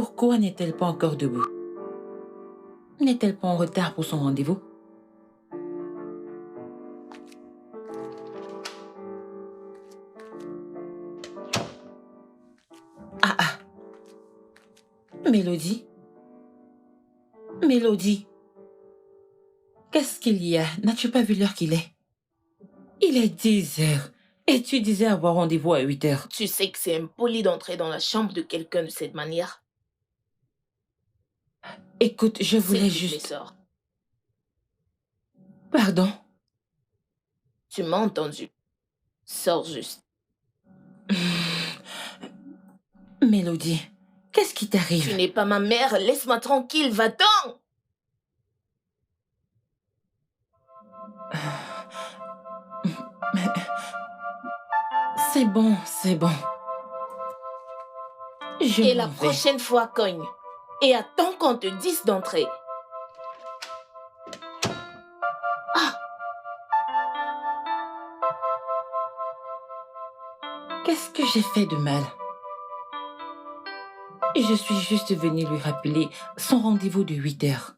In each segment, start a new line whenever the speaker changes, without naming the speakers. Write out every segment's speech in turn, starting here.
Pourquoi n'est-elle pas encore debout? N'est-elle pas en retard pour son rendez-vous? Ah ah! Mélodie? Mélodie? Qu'est-ce qu'il y a? N'as-tu pas vu l'heure qu'il est? Il est 10 heures. Et tu disais avoir rendez-vous à 8 heures.
Tu sais que c'est impoli d'entrer dans la chambre de quelqu'un de cette manière.
Écoute, je voulais
S'il te plaît,
juste...
sors.
Pardon?
Tu m'as entendu. Sors juste.
Mélodie, qu'est-ce qui
Tu
t'arrive?
n'es pas ma mère, laisse-moi tranquille, va-t'en!
C'est bon, c'est bon. Je
Et la
m'en vais.
prochaine fois, cogne. Et attends qu'on te dise d'entrer.
Qu'est-ce que j'ai fait de mal? Je suis juste venue lui rappeler son rendez-vous de 8 heures.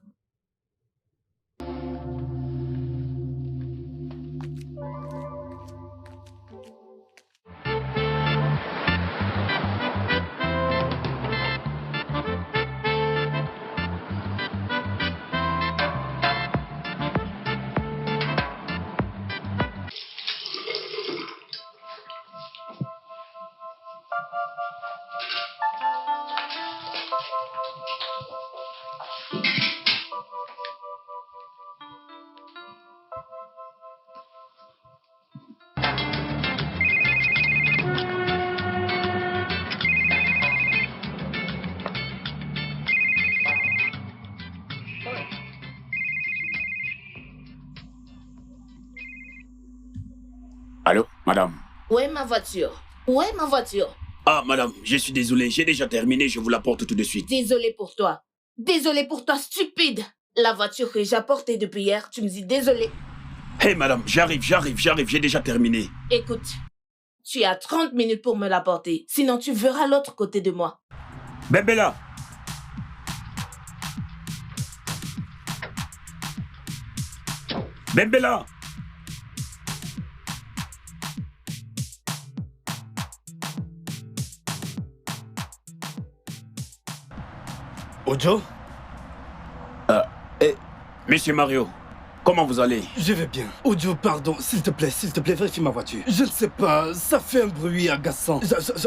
Allô, madame?
Où est ma voiture? Où est ma voiture?
Ah, madame, je suis désolé, j'ai déjà terminé, je vous l'apporte tout de suite.
Désolé pour toi. Désolé pour toi, stupide. La voiture que j'ai apportée depuis hier, tu me dis désolé.
Hé, madame, j'arrive, j'ai déjà terminé.
Écoute, tu as 30 minutes pour me l'apporter. Sinon, tu verras l'autre côté de moi.
Bembella! Bembella!
Ojo,
Monsieur Mario, comment vous allez?
je vais bien. Ojo, pardon, s'il te plaît, vérifie ma voiture. Je ne sais pas, ça fait un bruit agaçant.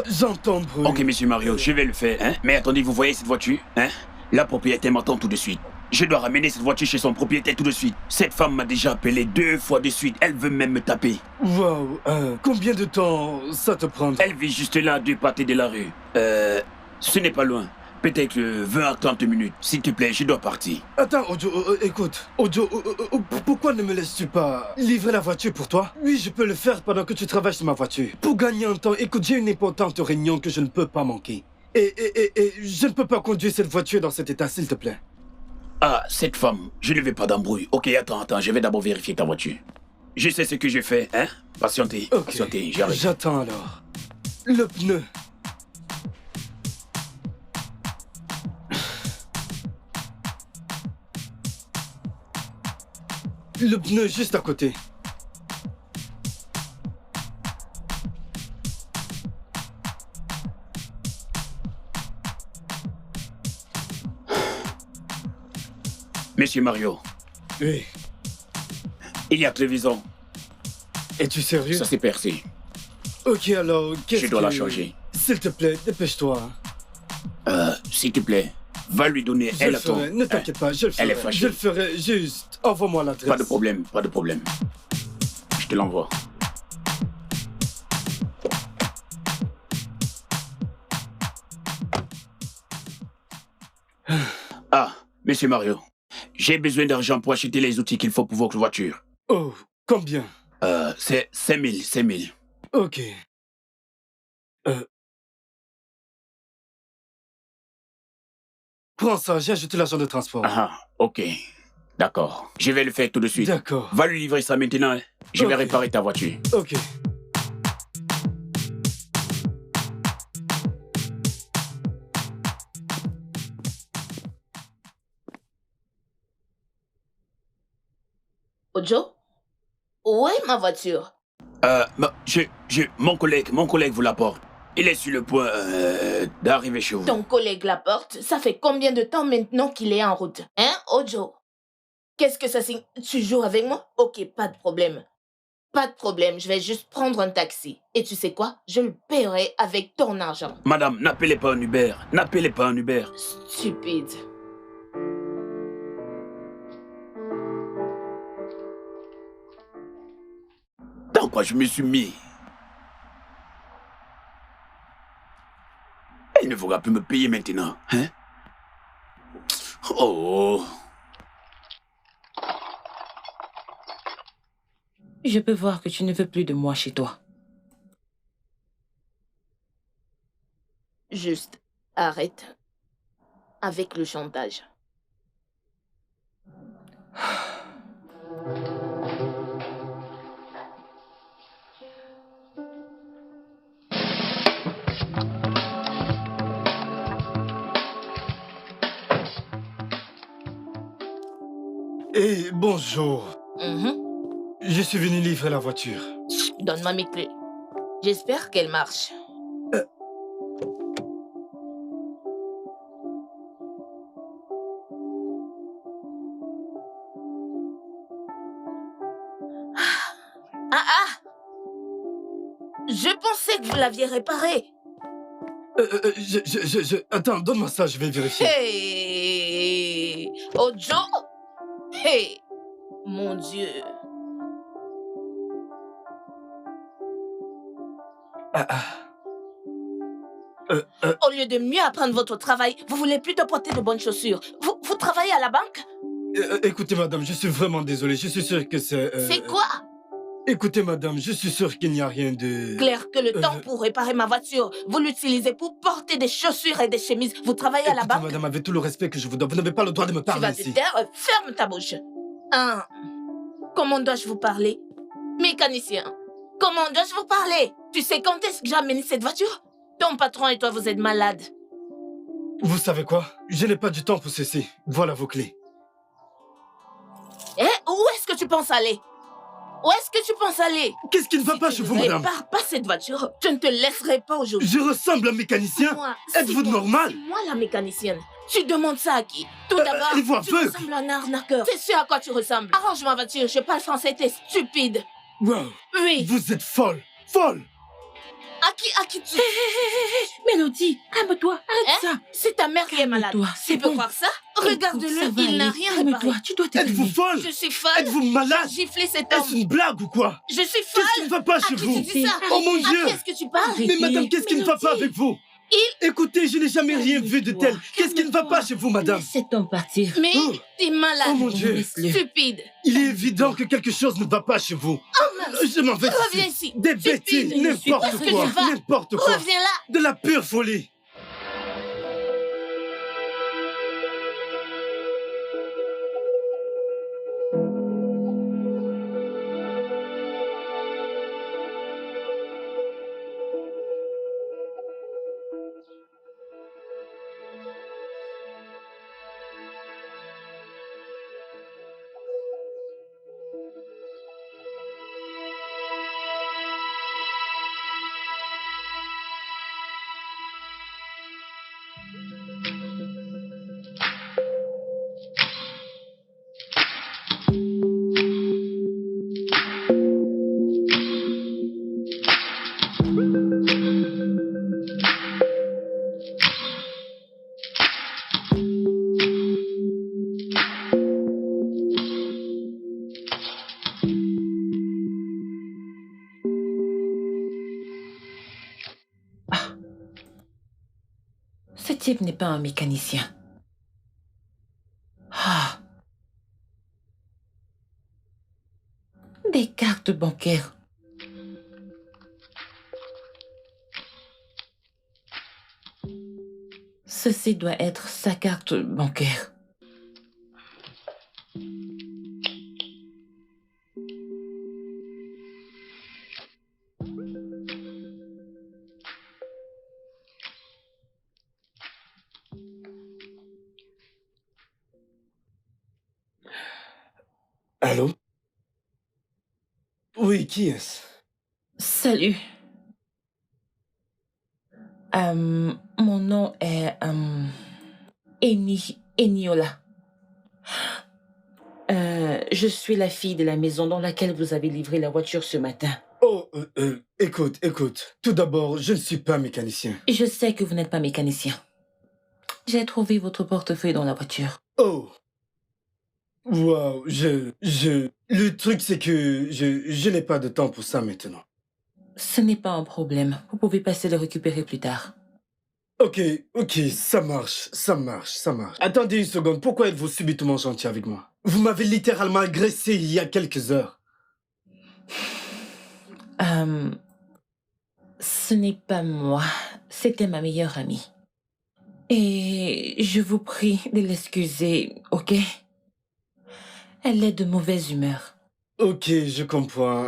J'entends le bruit.
Ok, monsieur Mario, je vais le faire, hein? Mais attendez, vous voyez cette voiture, hein? La propriétaire m'attend tout de suite. Je dois ramener cette voiture chez son propriétaire tout de suite. Cette femme m'a déjà appelé 2 fois de suite. Elle veut même me taper.
Waouh, combien de temps ça te prendra?
Elle vit juste là, à 2 pâtés de la rue. Ce n'est pas loin. Peut-être 20 à 30 minutes. S'il te plaît, je dois partir.
Attends, Ojo, écoute. Ojo, pourquoi ne me laisses-tu pas livrer la voiture pour toi? Oui, je peux le faire pendant que tu travailles sur ma voiture. Pour gagner un temps, écoute, j'ai une importante réunion que je ne peux pas manquer. Et je ne peux pas conduire cette voiture dans cet état, s'il te plaît.
Ah, cette femme, je ne veux pas d'embrouille. Ok, attends, je vais d'abord vérifier ta voiture. Je sais ce que je fais, hein? Patientez,
Ok,
patientez, j'arrive.
j'attends alors. Le pneu. Le pneu juste à côté.
Monsieur Mario,
Oui.
il y a Trevisan.
Es-tu sérieux?
Ça s'est percé.
Ok, alors, qu'est-ce que...
Je dois la changer.
S'il te plaît, dépêche-toi.
S'il te plaît, va lui donner.
Je
Elle
le
attend.
ferai, ne t'inquiète pas, je le ferai.
Elle est fâchée.
Je le ferai, juste. Envoie-moi l'adresse.
Pas de problème, pas de problème. Je te l'envoie. Ah, monsieur Mario, j'ai besoin d'argent pour acheter les outils qu'il faut pour votre voiture.
Oh, combien?
C'est 5 000, 5 000.
Ok. Prends ça, j'ai ajouté l'argent de transport.
Ah, ok. D'accord. Je vais le faire tout de suite.
D'accord.
Va lui livrer ça maintenant. Hein. Je vais
Ok.
réparer ta voiture.
Ok.
Ojo? Où est ma voiture?
Mon collègue vous l'apporte. Il est sur le point d'arriver chez vous.
Ton collègue la porte? Ça fait combien de temps maintenant qu'il est en route? Hein, Ojo? Qu'est-ce que ça signifie? Tu joues avec moi? Ok, pas de problème. Pas de problème, je vais juste prendre un taxi. Et tu sais quoi? Je le paierai avec ton argent.
Madame, n'appelez pas un Uber. N'appelez pas un Uber.
Stupide.
Dans quoi je me suis mis? Il ne faudra plus me payer maintenant, hein? Oh.
Je peux voir que tu ne veux plus de moi chez toi.
Juste, arrête. Avec le chantage.
Eh, bonjour.
Mhm.
Je suis venu livrer la voiture.
Donne-moi mes clés. J'espère qu'elle marche. Ah! Je pensais que vous l'aviez réparée.
Attends, donne-moi ça, je vais vérifier.
Hey! Ojo! Hey! Mon Dieu. Au lieu de mieux apprendre votre travail, vous voulez plutôt porter de bonnes chaussures. Vous travaillez à la banque?
Écoutez, madame, je suis vraiment désolé. Je suis sûr que c'est...
C'est quoi?
Écoutez, madame, je suis sûr qu'il n'y a rien de...
Clair que le temps pour réparer ma voiture, vous l'utilisez pour porter des chaussures et des chemises. Vous travaillez à la
Écoutez,
banque?
madame, avec tout le respect que je vous donne, vous n'avez pas le droit de me
Tu
parler
vas te
ici.
taire, ferme ta bouche. Comment dois-je vous parler? Mécanicien, comment dois-je vous parler? Tu sais quand est-ce que j'ai amené cette voiture? Ton patron et toi, vous êtes malades.
Vous savez quoi? Je n'ai pas du temps pour ceci. Voilà vos clés.
Eh, où est-ce que tu penses aller? Où est-ce que tu penses aller?
Qu'est-ce qui ne va
Si
pas
tu
chez
ne
vous, madame?
répares pas cette voiture, je ne te laisserai pas aujourd'hui.
Je ressemble à un mécanicien? Êtes-vous normal?
C'est moi la mécanicienne. Tu demandes ça à qui? Tout d'abord,
êtes-vous
tu
aveugle?
ressembles à un arnaqueur. C'est ce à quoi tu ressembles. Arrange ma voiture, je parle français, t'es stupide.
Wow.
Oui.
Vous êtes folle. Folle.
À qui tu...
Mélodie, calme-toi, arrête ça.
C'est ta mère qui est malade.
Calme-toi, c'est
Tu peux
bon.
croire ça?
Écoute,
Regarde-le,
ça va
il n'a
aller.
rien
Calme-toi,
réparé.
tu dois te
Êtes-vous
calmer.
folle?
Je suis folle.
Êtes-vous malade?
J'ai giflé cet
Est-ce
homme.
une blague ou quoi?
Je suis folle.
Qu'est-ce qui ne va pas
À
chez
qui
vous?
tu dis ça?
Oh mon
À
Dieu!
qui est-ce que tu parles?
Mais madame, qu'est-ce qui ne va pas avec vous? Écoutez, je n'ai jamais rien vu de tel. Qu'est-ce qui ne va pas chez vous, madame?
Laisse cet homme partir.
Mais
Oh.
t'es malade.
Oh mon Dieu!
Laisse-le.
Stupide.
Il est évident que quelque chose ne va pas chez vous. Je m'en vais
Reviens
d'ici.
ici.
Des
Stupide.
bêtises,
Je suis pas
n'importe
ce que
quoi.
tu vas.
N'importe quoi.
Reviens là.
De la pure folie.
Ce type n'est pas un mécanicien. Ah. Des cartes bancaires. Ceci doit être sa carte bancaire.
Allô? Oui, qui est-ce?
Salut. Mon nom est Eniola. Je suis la fille de la maison dans laquelle vous avez livré la voiture ce matin.
Oh, écoute. Tout d'abord, je ne suis pas mécanicien.
Je sais que vous n'êtes pas mécanicien. J'ai trouvé votre portefeuille dans la voiture.
Oh. Waouh, Le truc, c'est que je n'ai pas de temps pour ça maintenant.
Ce n'est pas un problème. Vous pouvez passer le récupérer plus tard.
Ok, ça marche. Attendez une seconde, pourquoi êtes-vous subitement gentil avec moi? Vous m'avez littéralement agressé il y a quelques heures.
Ce n'est pas moi. C'était ma meilleure amie. Et je vous prie de l'excuser, ok? Elle est de mauvaise humeur.
Ok, je comprends.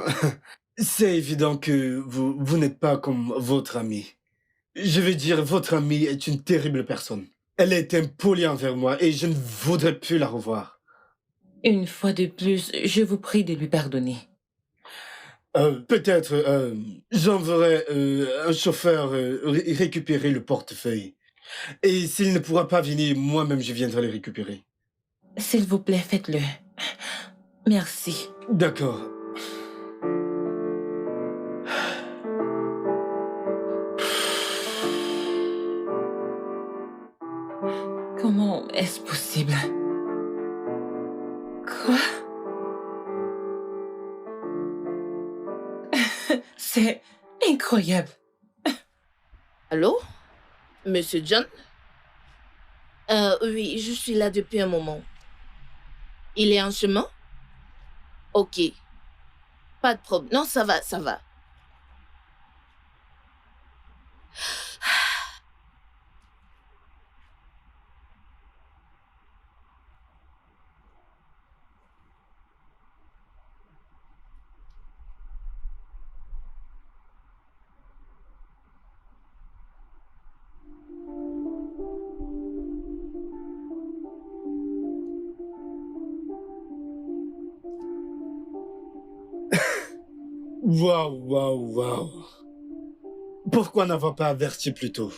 C'est évident que vous n'êtes pas comme votre amie. Je veux dire, votre amie est une terrible personne. Elle est impolie envers moi et je ne voudrais plus la revoir.
Une fois de plus, je vous prie de lui pardonner.
Peut-être j'enverrai un chauffeur récupérer le portefeuille. Et s'il ne pourra pas venir, moi-même je viendrai le récupérer.
S'il vous plaît, faites-le. Merci.
D'accord.
Comment est-ce possible? Quoi? C'est incroyable.
Allô? Monsieur John? Oui, je suis là depuis un moment. Il est en chemin? Ok. Pas de problème. Non, ça va.
Waouh. Pourquoi n'avoir pas averti plus tôt?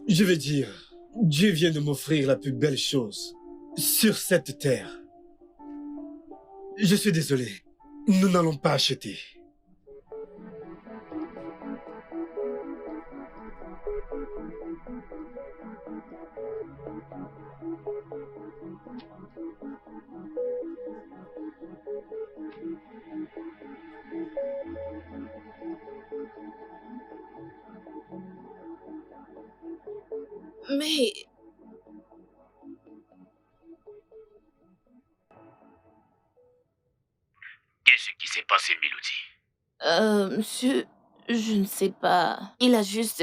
Je veux dire, Dieu vient de m'offrir la plus belle chose sur cette terre. Je suis désolé. Nous n'allons pas acheter.
Mais...
Qu'est-ce qui s'est passé, Mélodie?
Monsieur, je ne sais pas. Il a juste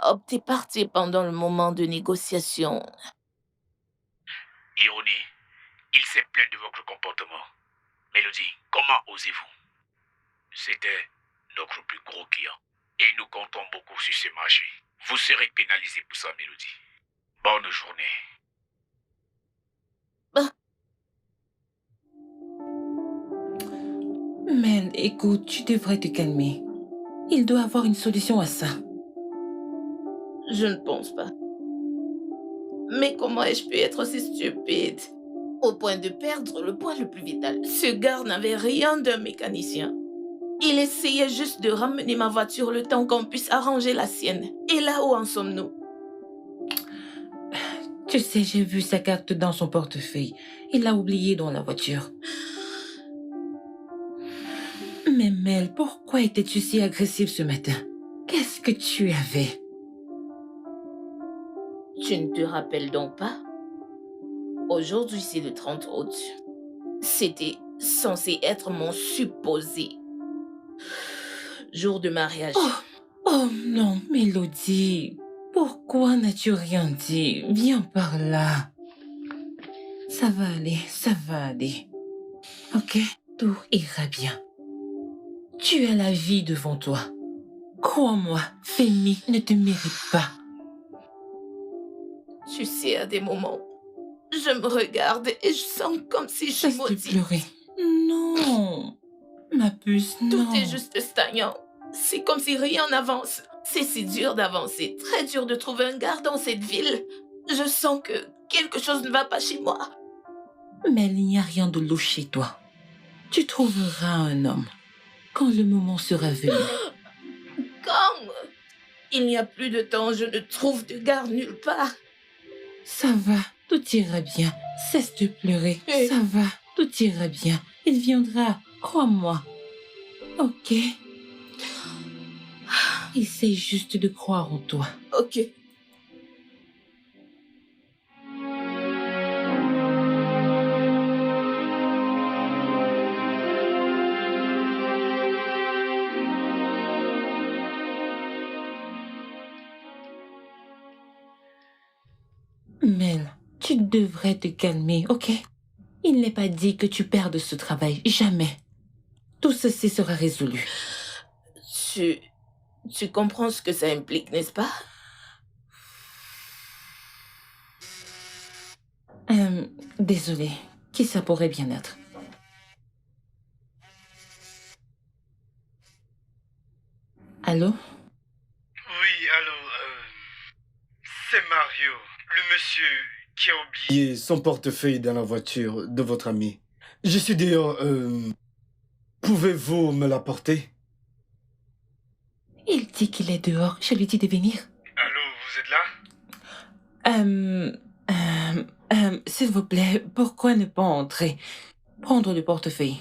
opté partir pendant le moment de négociation.
Ironie, il s'est plaint de votre comportement. Mélodie, comment osez-vous? C'était notre plus gros client. Et nous comptons beaucoup sur ce marché. Vous serez pénalisé pour ça, Mélodie. Bonne journée.
Man, écoute, tu devrais te calmer. Il doit avoir une solution à ça.
Je ne pense pas. Mais comment ai-je pu être aussi stupide? Au point de perdre le point le plus vital. Ce gars n'avait rien d'un mécanicien. Il essayait juste de ramener ma voiture le temps qu'on puisse arranger la sienne. Et là, où en sommes-nous?
Tu sais, j'ai vu sa carte dans son portefeuille. Il l'a oubliée dans la voiture. Mais Mel, pourquoi étais-tu si agressive ce matin? Qu'est-ce que tu avais?
Tu ne te rappelles donc pas? Aujourd'hui, c'est le 30 août. C'était censé être mon supposé jour de mariage.
Oh non, Mélodie. Pourquoi n'as-tu rien dit? Viens par là. Ça va aller. Ok? Tout ira bien. Tu as la vie devant toi. Crois-moi, Femi ne te mérite pas.
Tu sais, à des moments, je me regarde et je sens comme si je
Cesse de
maudis.
pleurer. Non. Ma puce, non.
Tout est juste stagnant. C'est comme si rien n'avance. C'est si dur d'avancer, très dur de trouver un gars dans cette ville. Je sens que quelque chose ne va pas chez moi.
Mais il n'y a rien de louche chez toi. Tu trouveras un homme quand le moment sera venu.
Quand il n'y a plus de temps, je ne trouve de gars nulle part.
Ça va, tout ira bien. Cesse de pleurer.
Oui.
Ça va, tout ira bien. Il viendra, crois-moi. Ok? Essaye juste de croire en toi.
Ok.
Mel, tu devrais te calmer, ok? Il n'est pas dit que tu perdes ce travail. Jamais. Tout ceci sera résolu.
Tu comprends ce que ça implique, n'est-ce pas?
Désolée. Qui ça pourrait bien être? Allô?
Oui, allô, c'est Mario, le monsieur qui a oublié son portefeuille dans la voiture de votre ami. Je suis dehors, pouvez-vous me l'apporter?
Il dit qu'il est dehors. Je lui dis de venir.
Allô, vous êtes là?
S'il vous plaît, pourquoi ne pas entrer? Prendre le portefeuille.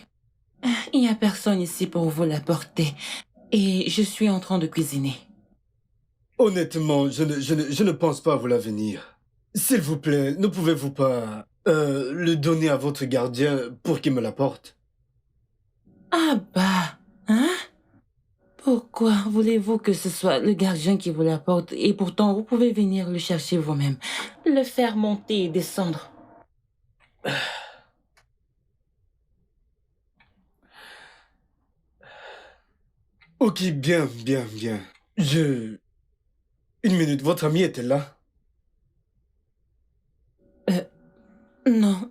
Il n'y a personne ici pour vous l'apporter. Et je suis en train de cuisiner.
Honnêtement, je ne pense pas vous l'avenir. S'il vous plaît, ne pouvez-vous pas le donner à votre gardien pour qu'il me l'apporte?
Ah bah, hein? Pourquoi voulez-vous que ce soit le gardien qui vous l'apporte et pourtant vous pouvez venir le chercher vous-même, le faire monter et descendre?
Ok, bien. Une minute, votre amie était là?
Non,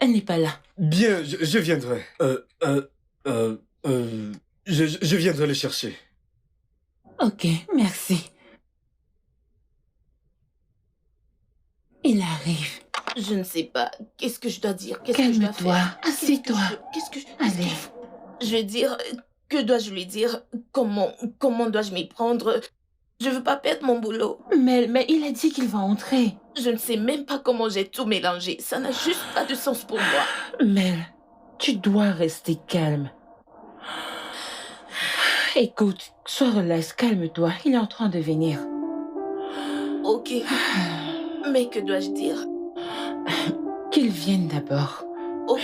elle n'est pas là.
Bien, je viendrai. Je viendrai le chercher.
Ok, merci. Il arrive.
Je ne sais pas. Qu'est-ce que je dois dire? Qu'est-ce que je dois
Calme-toi,
faire?
assieds-toi.
Qu'est-ce que je...
Allez.
Je vais dire... Que dois-je lui dire? Comment dois-je m'y prendre? Je veux pas perdre mon boulot.
Mais il a dit qu'il va entrer.
Je ne sais même pas comment j'ai tout mélangé. Ça n'a juste pas de sens pour moi.
Mel, tu dois rester calme. Écoute, sois relax, calme-toi. Il est en train de venir.
Ok. Mais que dois-je dire?
Qu'il vienne d'abord.
Ok.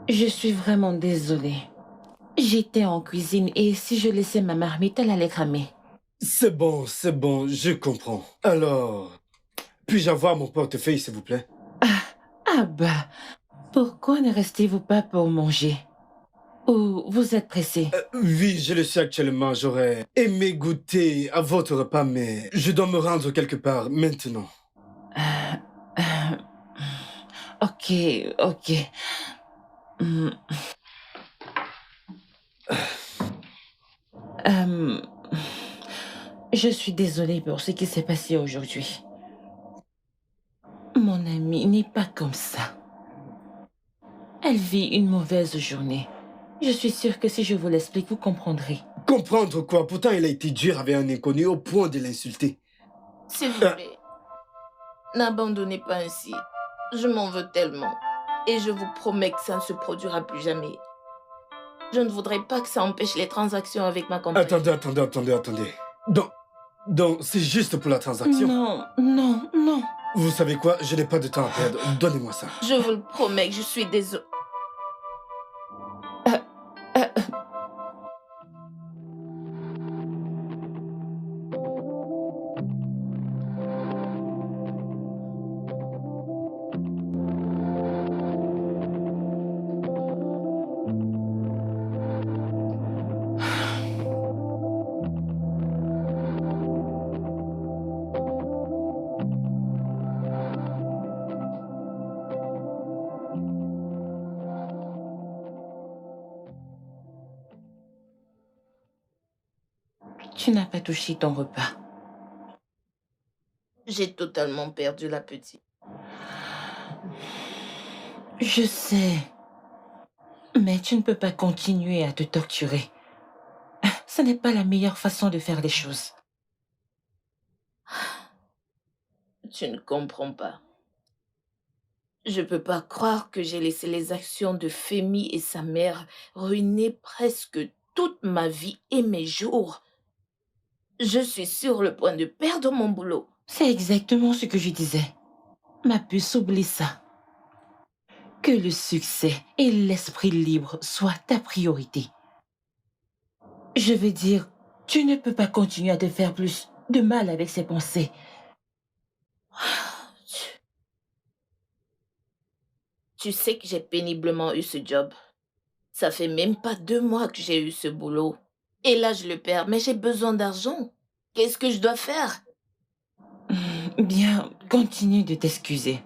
Je suis vraiment désolée. J'étais en cuisine et si je laissais ma marmite, elle allait cramer.
C'est bon, je comprends. Alors, puis-je avoir mon portefeuille, s'il vous plaît?
Ah bah, pourquoi ne restez-vous pas pour manger? Ou vous êtes pressé?
Oui, je le sais actuellement. J'aurais aimé goûter à votre repas, mais je dois me rendre quelque part maintenant.
Ok. Hmm. Je suis désolée pour ce qui s'est passé aujourd'hui. Mon amie n'est pas comme ça. Elle vit une mauvaise journée. Je suis sûre que si je vous l'explique, vous comprendrez.
Comprendre quoi? Pourtant, il a été dur avec un inconnu au point de l'insulter.
S'il vous plaît, n'abandonnez pas ainsi. Je m'en veux tellement. Et je vous promets que ça ne se produira plus jamais. Je ne voudrais pas que ça empêche les transactions avec ma compagnie.
Attendez. Donc, c'est juste pour la transaction?
Non.
Vous savez quoi? Je n'ai pas de temps à perdre. Donnez-moi ça.
Je vous le promets que je suis désolée.
Tu n'as pas touché ton repas.
J'ai totalement perdu l'appétit.
Je sais. Mais tu ne peux pas continuer à te torturer. Ce n'est pas la meilleure façon de faire les choses.
Tu ne comprends pas. Je peux pas croire que j'ai laissé les actions de Femi et sa mère ruiner presque toute ma vie et mes jours. Je suis sur le point de perdre mon boulot.
C'est exactement ce que je disais. Ma puce, oublie ça. Que le succès et l'esprit libre soient ta priorité. Je veux dire, tu ne peux pas continuer à te faire plus de mal avec ces pensées.
Tu sais que j'ai péniblement eu ce job. Ça fait même pas 2 mois que j'ai eu ce boulot. Et là, je le perds, mais j'ai besoin d'argent. Qu'est-ce que je dois faire?
Bien, continue de t'excuser.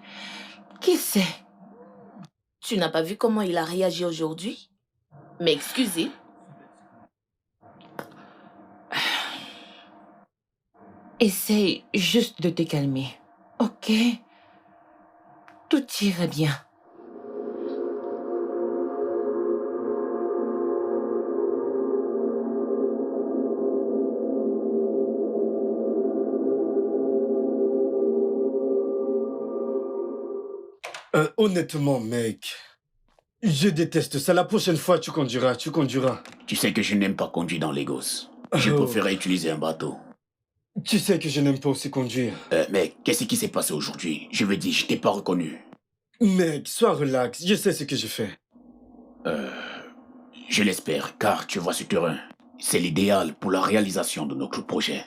Qui sait?
Tu n'as pas vu comment il a réagi aujourd'hui? M'excuser?
Essaye juste de te calmer, ok? Tout ira bien.
Honnêtement, mec, je déteste ça. La prochaine fois, tu conduiras, tu conduiras.
Tu sais que je n'aime pas conduire dans les gosses. Je
Oh.
préférais utiliser un bateau.
Tu sais que je n'aime pas aussi conduire.
Mec, qu'est-ce qui s'est passé aujourd'hui? Je veux dire, je t'ai pas reconnu.
Mec, sois relax, je sais ce que je fais.
Je l'espère, car tu vois ce terrain. C'est l'idéal pour la réalisation de notre projet.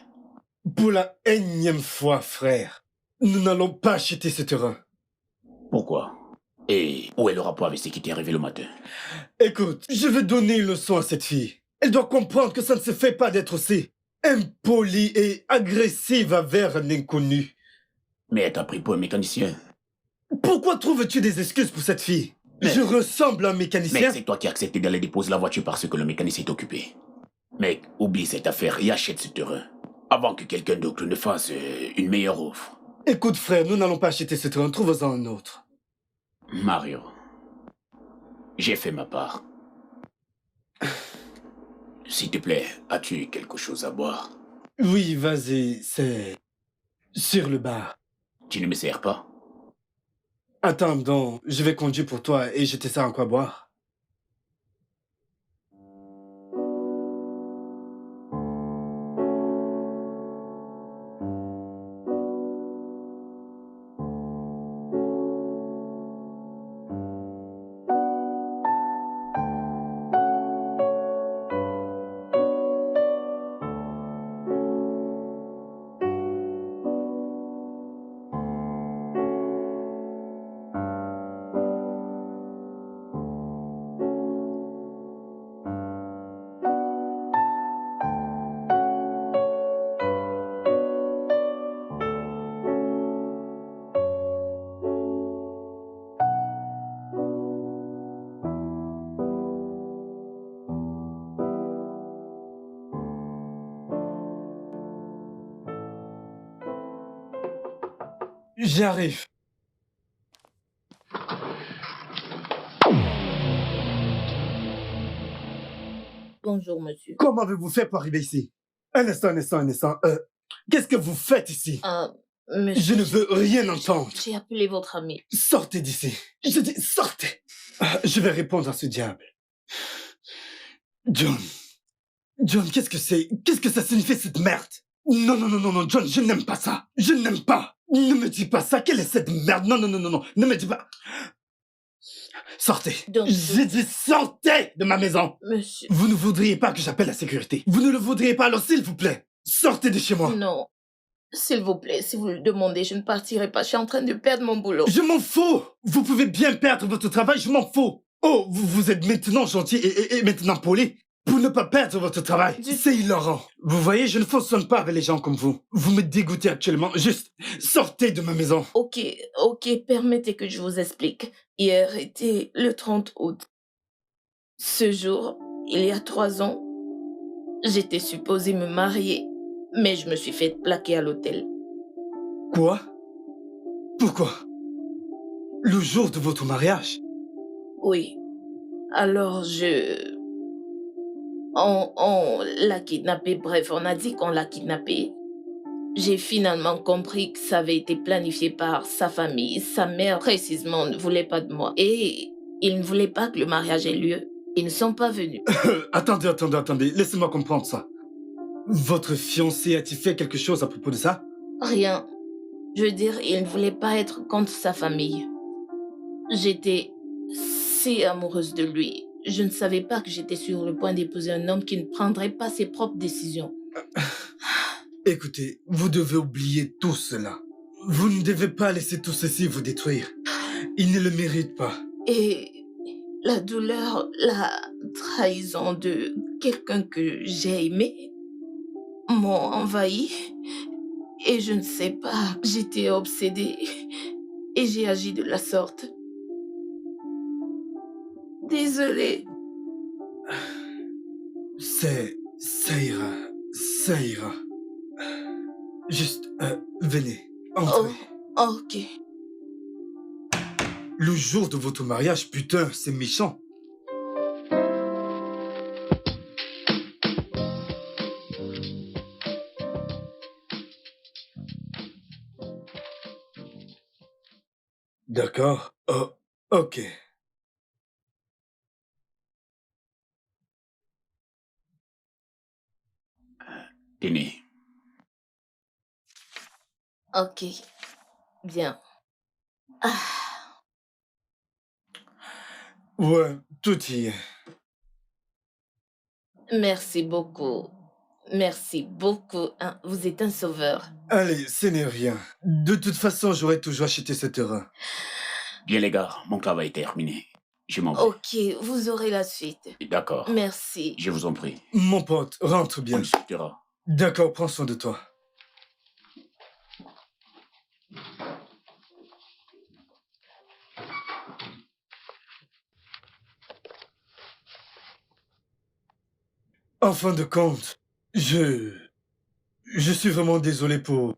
Pour la énième fois, frère, nous n'allons pas acheter ce terrain.
Pourquoi? Et où est le rapport avec ce qui t'est arrivé le matin?
Écoute, je veux donner une leçon à cette fille. Elle doit comprendre que ça ne se fait pas d'être aussi impolie et agressive envers un inconnu.
Mais elle t'a pris pour un mécanicien.
Pourquoi trouves-tu des excuses pour cette fille?
Mais-
Je ressemble à un mécanicien.
Mec, c'est toi qui as accepté d'aller déposer la voiture parce que le mécanicien est occupé. Mec, oublie cette affaire et achète ce terrain. Avant que quelqu'un d'autre ne fasse une meilleure offre.
Écoute, frère, nous n'allons pas acheter ce terrain, trouve-en un autre.
Mario, j'ai fait ma part. S'il te plaît, as-tu quelque chose à boire?
Oui, vas-y, c'est sur le bar.
Tu ne me sers pas?
Attends donc, je vais conduire pour toi et je te sers en quoi boire. J'arrive.
Bonjour, monsieur.
Comment avez-vous fait pour arriver ici? Un instant, un instant, un instant. Qu'est-ce que vous faites ici?
Monsieur,
Je ne veux rien entendre.
j'ai appelé votre ami.
Sortez d'ici. Je dis, sortez. Je vais répondre à ce diable. John. John, qu'est-ce que c'est? Qu'est-ce que ça signifie cette merde? Non, non, non, non, non, John, je n'aime pas ça. Je n'aime pas. Ne me dis pas ça. Quelle est cette merde? Non, non, non, non, non. Ne me dis pas. Sortez.
Donc,
J'ai dit sortez de ma maison.
monsieur...
Vous ne voudriez pas que j'appelle la sécurité. Vous ne le voudriez pas, alors s'il vous plaît, sortez de chez moi.
Non. S'il vous plaît, si vous le demandez, je ne partirai pas. Je suis en train de perdre mon boulot.
Je m'en fous. Vous pouvez bien perdre votre travail, je m'en fous. Oh, vous êtes maintenant gentil et maintenant poli pour ne pas perdre votre travail. C'est hilarant. Vous voyez, je ne fonctionne pas avec les gens comme vous. Vous me dégoûtez actuellement. Juste, sortez de ma maison.
Ok, permettez que je vous explique. Hier était le 30 août. Ce jour, il y a 3 ans, j'étais supposée me marier, mais je me suis fait plaquer à l'hôtel.
Quoi? Pourquoi? Le jour de votre mariage?
Oui. Alors on l'a kidnappée, bref, on a dit qu'on l'a kidnappée. J'ai finalement compris que ça avait été planifié par sa famille. Sa mère, précisément, ne voulait pas de moi. Et ils ne voulaient pas que le mariage ait lieu. Ils ne sont pas venus.
Attendez. Laissez-moi comprendre ça. Votre fiancé a-t-il fait quelque chose à propos de ça?
Rien. Je veux dire, il ne voulait pas être contre sa famille. J'étais si amoureuse de lui. Je ne savais pas que j'étais sur le point d'épouser un homme qui ne prendrait pas ses propres décisions.
Écoutez, vous devez oublier tout cela. Vous ne devez pas laisser tout ceci vous détruire. Il ne le mérite pas.
Et la douleur, la trahison de quelqu'un que j'ai aimé m'ont envahi. Et je ne sais pas, j'étais obsédée et j'ai agi de la sorte. Désolée.
Ça ira. Juste, venez, entrez.
Oh, ok.
Le jour de votre mariage, putain, c'est méchant. D'accord. Oh, ok.
Tenez.
Ok. Bien. Ah,
Ouais, tout y est.
merci beaucoup. Merci beaucoup. Hein. Vous êtes un sauveur.
Allez, ce n'est rien. De toute façon, j'aurais toujours acheté ce terrain.
Bien les gars, mon travail est terminé. Je m'en vais.
Ok, vous aurez la suite.
D'accord.
Merci.
Je vous en prie.
Mon pote, rentre
On
bien.
discutera.
D'accord, prends soin de toi. En fin de compte, je suis vraiment désolé pour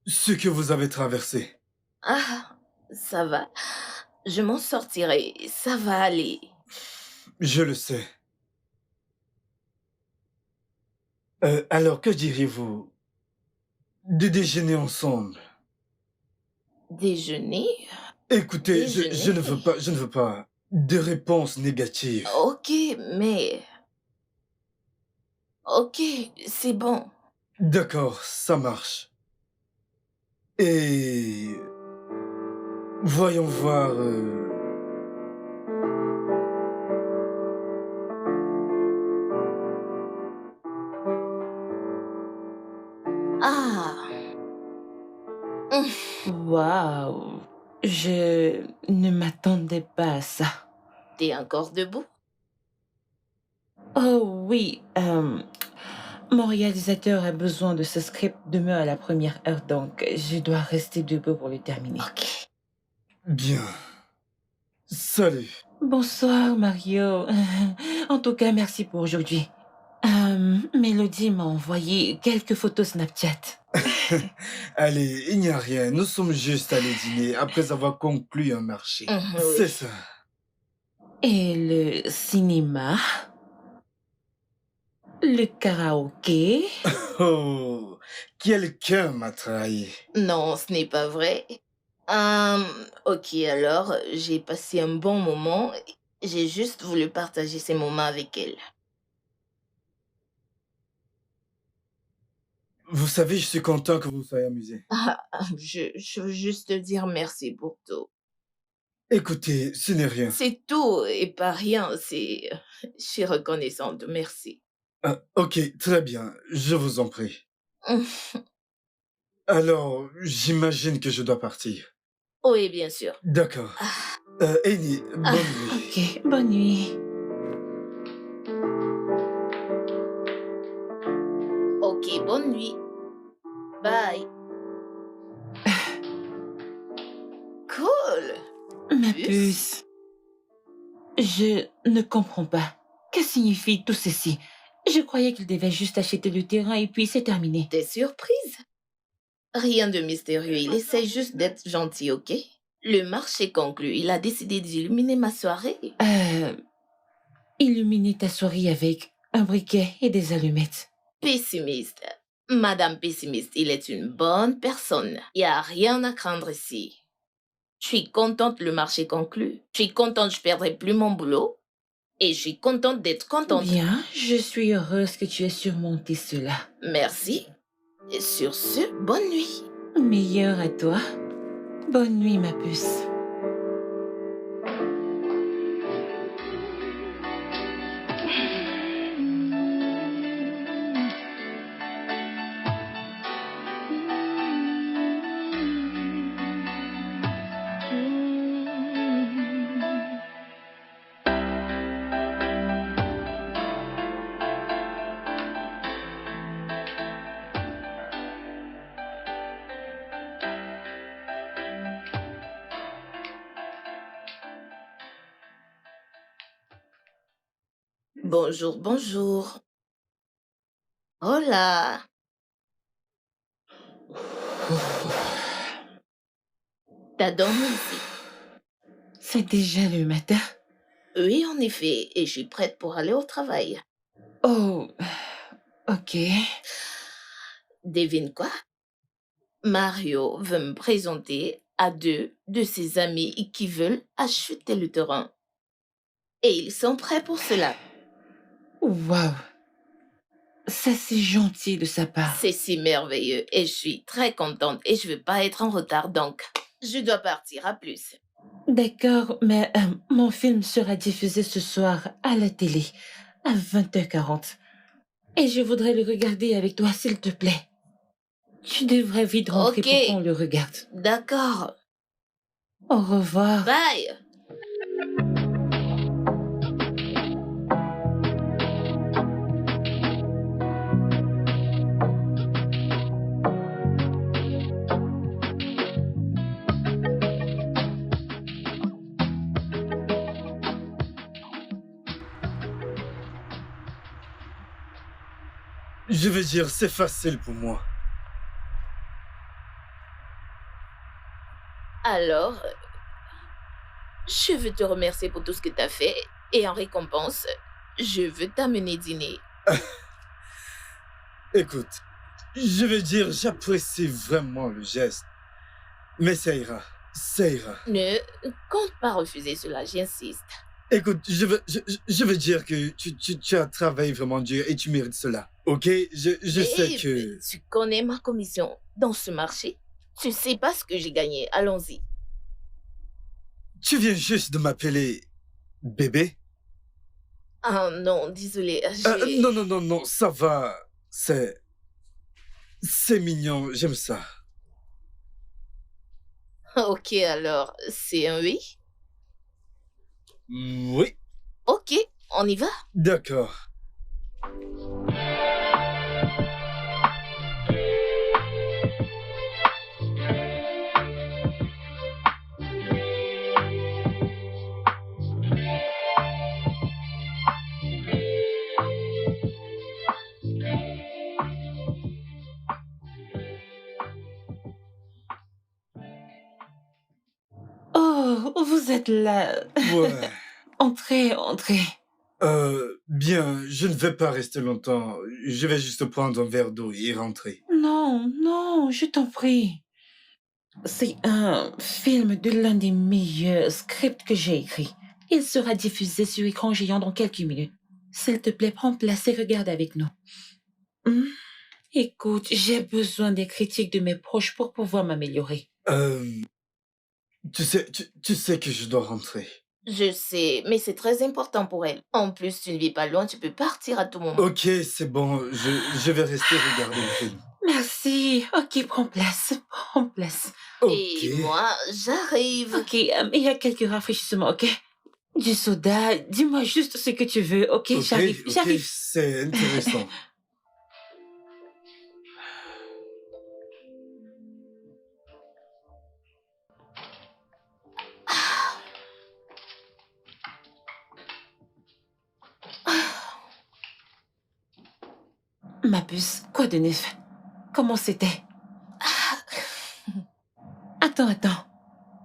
ce que vous avez traversé.
Ah, ça va. Je m'en sortirai. Ça va aller.
Je le sais. Alors, que diriez-vous de déjeuner ensemble?
Déjeuner?
Écoutez, je
Déjeuner?
ne veux pas de réponses négatives.
Ok, mais... Ok, c'est bon.
D'accord, ça marche. Et voyons voir.
Ah,
Waouh, je ne m'attendais pas à ça.
t'es encore debout?
Oh oui, mon réalisateur a besoin de ce script demain à la première heure, donc je dois rester debout pour le terminer.
Ok.
Bien. Salut.
Bonsoir Mario. En tout cas, merci pour aujourd'hui. Mélodie m'a envoyé quelques photos Snapchat.
Allez, il n'y a rien. Nous sommes juste allés dîner après avoir conclu un marché.
Oui.
C'est ça.
Et le cinéma, le karaoké.
Oh, quelqu'un m'a trahi.
Non, ce n'est pas vrai. Ok, alors, j'ai passé un bon moment. J'ai juste voulu partager ces moments avec elle.
Vous savez, je suis content que vous soyez amusé.
Je veux juste te dire merci pour tout.
Écoutez, ce n'est rien.
C'est tout et pas rien, c'est... Je suis reconnaissante, merci.
Ah, ok, très bien, je vous en prie. Alors, j'imagine que je dois partir.
Oui, bien sûr.
D'accord. Amy, bonne nuit.
Ok, bonne nuit.
Ok, bonne nuit. Bye. Cool.
Ma
Puce.
puce, je ne comprends pas. Que signifie tout ceci? Je croyais qu'il devait juste acheter le terrain et puis c'est terminé.
T'es surprise? Rien de mystérieux, il essaie juste d'être gentil, ok? Le marché conclu, il a décidé d'illuminer ma soirée.
Illuminer ta soirée avec un briquet et des allumettes.
Pessimiste. Madame pessimiste, il est une bonne personne. Il n'y a rien à craindre ici. Je suis contente le marché conclu. Je suis contente je perdrai plus mon boulot. Et je suis contente d'être contente.
Bien, je suis heureuse que tu aies surmonté cela.
Merci. Et sur ce, bonne nuit.
Meilleur à toi. Bonne nuit, ma puce.
Bonjour, bonjour. Hola. T'as dormi ici?
C'est déjà le matin.
Oui, en effet. Et je suis prête pour aller au travail.
Oh, ok.
Devine quoi? Mario veut me présenter à 2 de ses amis qui veulent acheter le terrain. Et ils sont prêts pour cela.
Waouh. Ça, c'est gentil de sa part.
C'est si merveilleux et je suis très contente et je veux pas être en retard donc je dois partir. À plus.
D'accord, mais mon film sera diffusé ce soir à la télé à 20h40. Et je voudrais le regarder avec toi, s'il te plaît. Tu devrais vite rentrer
Ok.
pour qu'on le regarde.
D'accord.
Au revoir.
Bye.
Je veux dire, c'est facile pour moi.
Alors, je veux te remercier pour tout ce que tu as fait et en récompense, je veux t'amener dîner.
Écoute, je veux dire, j'apprécie vraiment le geste. Mais ça ira, ça ira.
Ne compte pas refuser cela, j'insiste.
Écoute, je veux dire que tu as travaillé vraiment dur et tu mérites cela. Ok? Je sais que...
Tu connais ma commission dans ce marché. Tu sais pas ce que j'ai gagné. Allons-y.
Tu viens juste de m'appeler bébé?
Ah non, désolé.
Non, ça va. C'est mignon, j'aime ça.
Ok, alors, c'est un oui?
Oui,
Ok, on y va.
d'accord.
Oh, vous êtes là.
Ouais.
Entrez, entrez.
Bien, je ne vais pas rester longtemps. Je vais juste prendre un verre d'eau et rentrer.
Non, non, je t'en prie. C'est un film de l'un des meilleurs scripts que j'ai écrit. Il sera diffusé sur écran géant dans quelques minutes. S'il te plaît, prends place et regarde avec nous. Hmm? Écoute, j'ai besoin des critiques de mes proches pour pouvoir m'améliorer.
Tu sais que je dois rentrer.
Je sais, mais c'est très important pour elle. En plus, tu ne vis pas loin, tu peux partir à tout moment.
Ok, c'est bon, je vais rester regarder le film.
Merci. Ok, prends place. Prends place.
Ok.
Et moi, j'arrive.
Ok, il y a quelques rafraîchissements, ok? Du soda, dis-moi juste ce que tu veux, ok?
Ok,
J'arrive,
ok,
j'arrive.
c'est intéressant.
Ma puce, quoi de neuf? Comment c'était? Attends.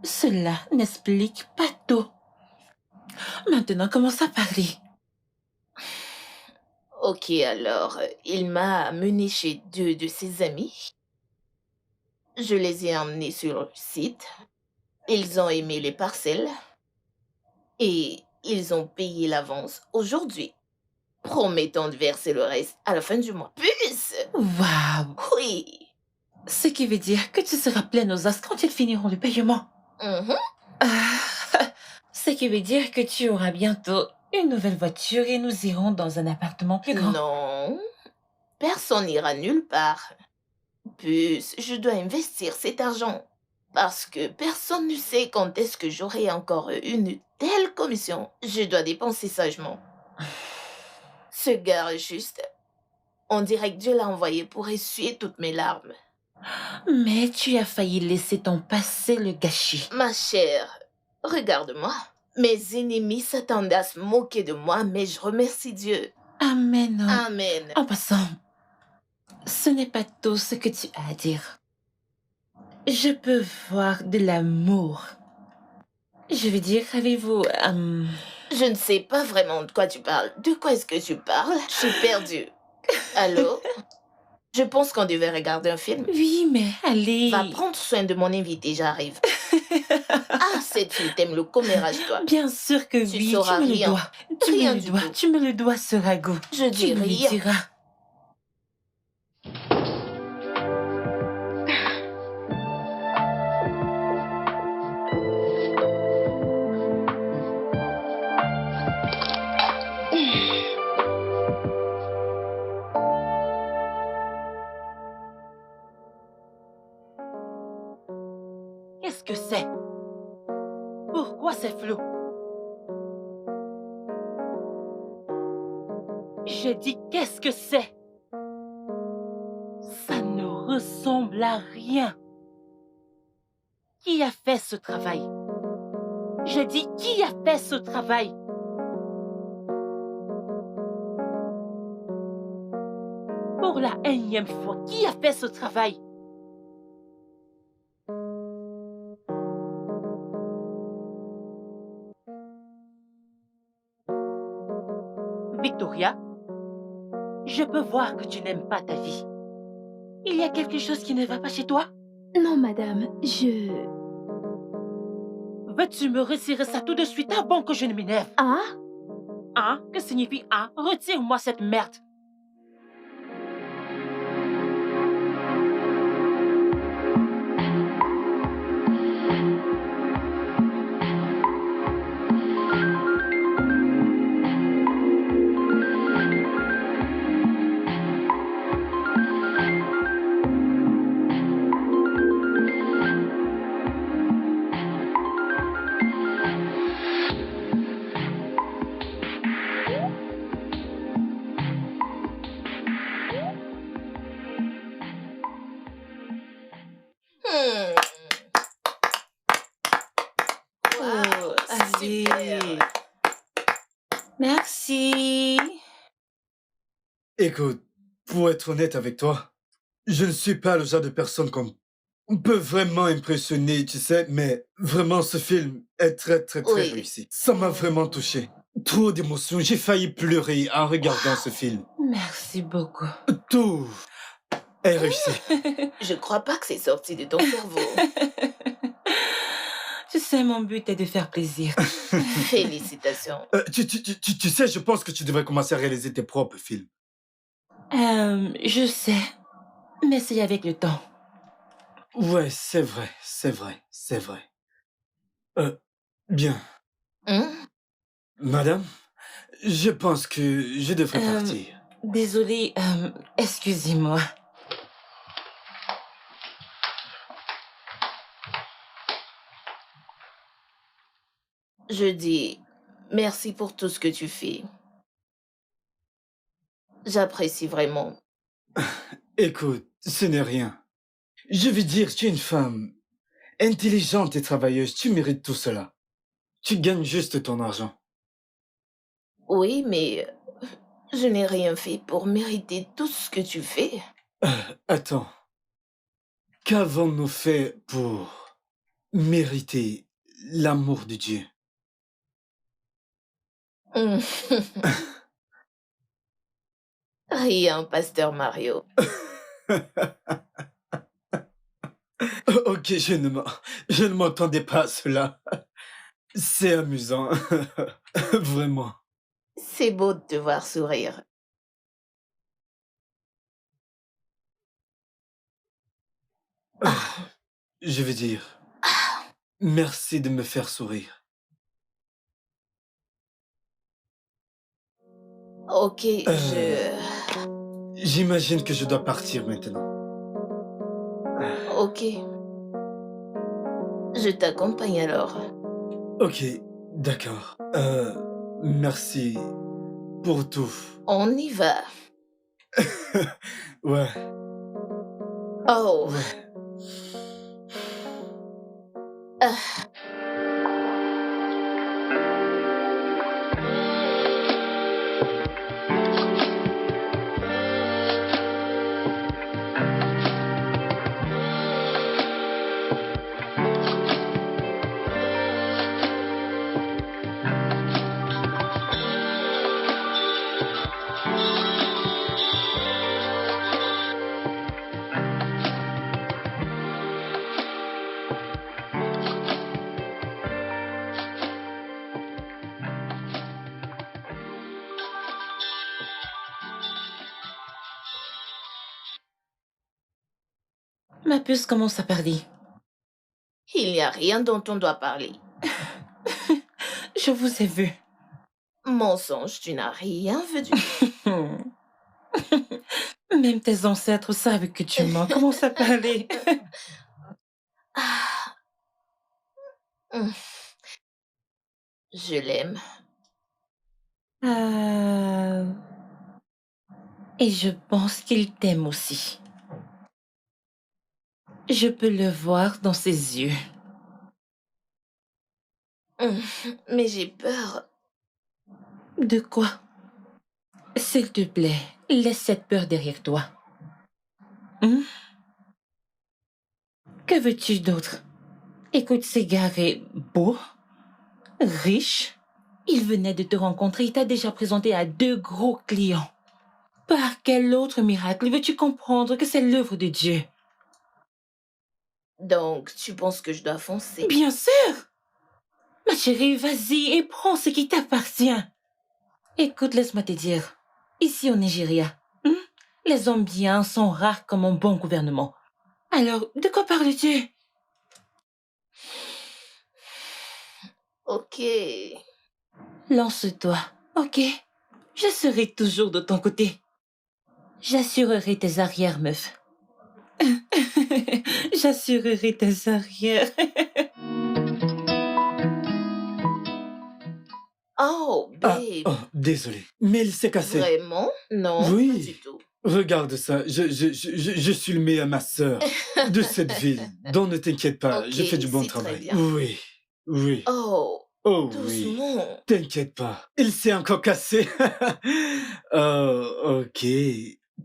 Cela n'explique pas tout. Maintenant, commence à parler.
Ok, alors, il m'a amené chez deux de ses amis. Je les ai emmenés sur le site. Ils ont aimé les parcelles. Et ils ont payé l'avance aujourd'hui, promettant de verser le reste à la fin du mois. Puce!
Waouh!
Oui!
Ce qui veut dire que tu seras pleine aux as quand ils finiront le paiement.
Mhm.
Ce qui veut dire que tu auras bientôt une nouvelle voiture et nous irons dans un appartement plus grand.
Non, personne n'ira nulle part. Puce, je dois investir cet argent. Parce que personne ne sait quand est-ce que j'aurai encore une telle commission. Je dois dépenser sagement. Ce gars, juste, on dirait que Dieu l'a envoyé pour essuyer toutes mes larmes.
Mais tu as failli laisser ton passé le gâcher.
Ma chère, regarde-moi. Mes ennemis s'attendaient à se moquer de moi, mais je remercie Dieu.
Amen.
Amen.
En passant, ce n'est pas tout ce que tu as à dire. Je peux voir de l'amour. Je veux dire, avez-vous...
Je ne sais pas vraiment de quoi tu parles. De quoi est-ce que tu parles? Je suis perdue. Allô? Je pense qu'on devait regarder un film.
Oui, mais allez.
Va prendre soin de mon invité, j'arrive. Ah, cette fille t'aime le commérage, toi.
Bien sûr que
Tu
oui,
sauras
tu me le
rien.
dois. Tu me
Rien
le
du
dois,
tout.
tu me le dois, ce ragot.
Je dis
Tu me le
rien.
diras. Qu'est-ce que c'est? Pourquoi c'est flou? Je dis qu'est-ce que c'est? Ça ne ressemble à rien. Qui a fait ce travail? Je dis qui a fait ce travail? Pour la énième fois, qui a fait ce travail? Victoria, je peux voir que tu n'aimes pas ta vie. Il y a quelque chose qui ne va pas chez toi?
Non, madame,
Veux-tu me retirer ça tout de suite avant que je ne m'énerve?
Ah?
Hein? Que signifie hein? Retire-moi cette merde.
Hmm. Wow,
allez.
super.
Merci.
Écoute, pour être honnête avec toi, je ne suis pas le genre de personne qu'on peut vraiment impressionner, tu sais, mais vraiment ce film est très
Oui.
réussi. Ça m'a vraiment touché. Trop d'émotions, j'ai failli pleurer en regardant ce film.
Merci beaucoup.
Tout est réussi.
Je crois pas que c'est sorti de ton cerveau.
Tu sais, mon but est de faire plaisir.
Félicitations.
Tu sais, je pense que tu devrais commencer à réaliser tes propres films.
Je sais. mais c'est avec le temps.
Ouais, c'est vrai, c'est vrai, c'est vrai. Euh, bien.
Hein?
Madame, je pense que je devrais
Euh,
partir.
Désolée, excusez-moi.
Je dis merci pour tout ce que tu fais. J'apprécie vraiment.
Écoute, ce n'est rien. Je veux dire, tu es une femme intelligente et travailleuse, tu mérites tout cela. Tu gagnes juste ton argent.
Oui, mais je n'ai rien fait pour mériter tout ce que tu fais.
Attends, qu'avons-nous fait pour mériter l'amour de Dieu?
Hum, Rien, pasteur Mario.
Ok, je ne m'entendais pas à cela. C'est amusant. Vraiment.
C'est beau de te voir sourire. Ah,
Je veux dire, merci de me faire sourire.
ok,
Euh, J'imagine que je dois partir maintenant.
Ok, je t'accompagne alors.
Ok, d'accord. Merci pour tout.
On y va.
Ouais,
Oh,
ouais.
ah,
Ma puce commence à parler.
il n'y a rien dont on doit parler.
Je vous ai vu.
Mensonge, tu n'as rien vu du tout.
Même tes ancêtres savent que tu mens. Commence à parler.
Ah, hum, je l'aime.
Euh, Et je pense qu'il t'aime aussi. Je peux le voir dans ses yeux.
Hum, Mais j'ai peur.
De quoi? S'il te plaît, laisse cette peur derrière toi. Hmm? Que veux-tu d'autre? Écoute, ce gars est beau, riche. Il venait de te rencontrer. Il t'a déjà présenté à 2 gros clients. Par quel autre miracle veux-tu comprendre que c'est l'œuvre de Dieu?
Donc, tu penses que je dois foncer?
Bien sûr! Ma chérie, vas-y et prends ce qui t'appartient. Écoute, laisse-moi te dire. Ici au Nigeria, les hommes bien sont rares comme un bon gouvernement. Alors, de quoi parles-tu?
Ok.
Lance-toi, ok? Je serai toujours de ton côté. J'assurerai tes arrières, meuf. J'assurerai tes arrières.
Oh,
Ah,
babe.
oh, désolé. Mais il s'est cassé.
Vraiment? Non, pas
Oui.
du tout.
Regarde ça. Je suis le meilleur masseur de cette ville. Donc ne t'inquiète pas,
Ok,
je fais du bon
c'est très
travail.
bien.
Oui, oui.
Oh,
Oh oui.
doucement.
T'inquiète pas. Il s'est encore cassé. Oh, ok.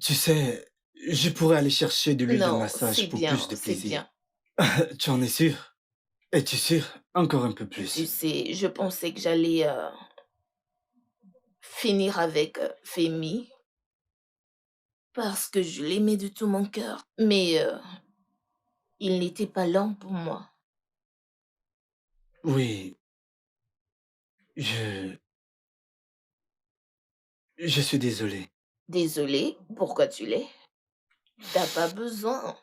Tu sais, je pourrais aller chercher de l'huile de
Non,
massage
c'est
pour plus
bien,
de
c'est
plaisir.
bien.
Tu en es sûr? Es-tu sûr? Encore un peu
Tu
plus.
sais, je pensais que j'allais finir avec Femi parce que je l'aimais de tout mon cœur. Mais il n'était pas lent pour moi.
Oui, je... Je suis désolé.
Désolée, pourquoi tu l'es? T'as pas besoin.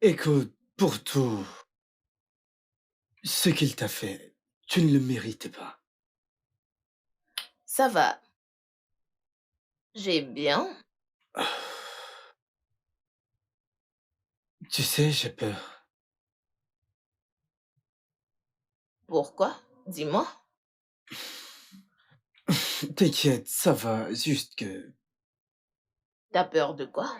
Écoute, pour tout ce qu'il t'a fait, tu ne le mérites pas.
Ça va. J'ai bien.
Tu sais, j'ai peur.
Pourquoi? Dis-moi.
T'inquiète, ça va, juste que...
T'as peur de quoi?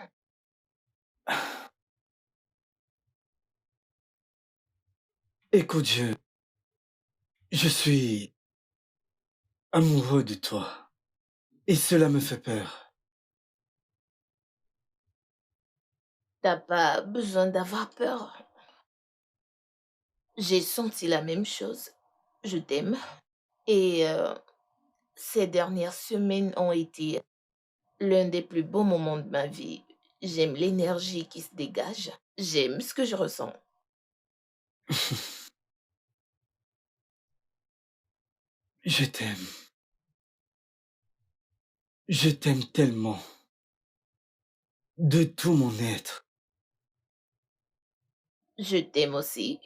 Écoute, je suis amoureux de toi. Et cela me fait peur.
T'as pas besoin d'avoir peur. J'ai senti la même chose. Je t'aime. Et ces dernières semaines ont été l'un des plus beaux moments de ma vie. J'aime l'énergie qui se dégage. J'aime ce que je ressens.
Je t'aime. Je t'aime tellement. De tout mon être.
Je t'aime aussi.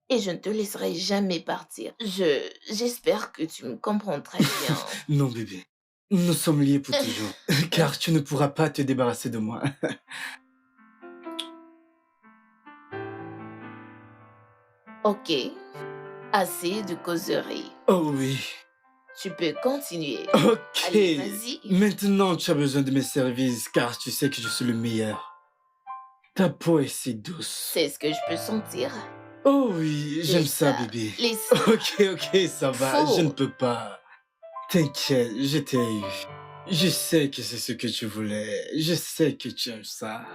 Et je ne te laisserai jamais partir. J'espère que tu me comprends très bien.
Non, bébé. Nous sommes liés pour toujours. Car tu ne pourras pas te débarrasser de moi.
Ok, assez de causerie.
Oh oui.
Tu peux continuer.
Ok.
Allez, vas-y.
Maintenant, tu as besoin de mes services car tu sais que je suis le meilleur. Ta peau est si douce.
C'est ce que je peux sentir.
Oh oui, j'aime
Laisse
ça,
ça.
bébé.
Laisse ça.
Ok, ça va.
Faux.
Je ne peux pas. T'inquiète, je t'ai eu. Je sais que c'est ce que tu voulais. Je sais que tu aimes ça.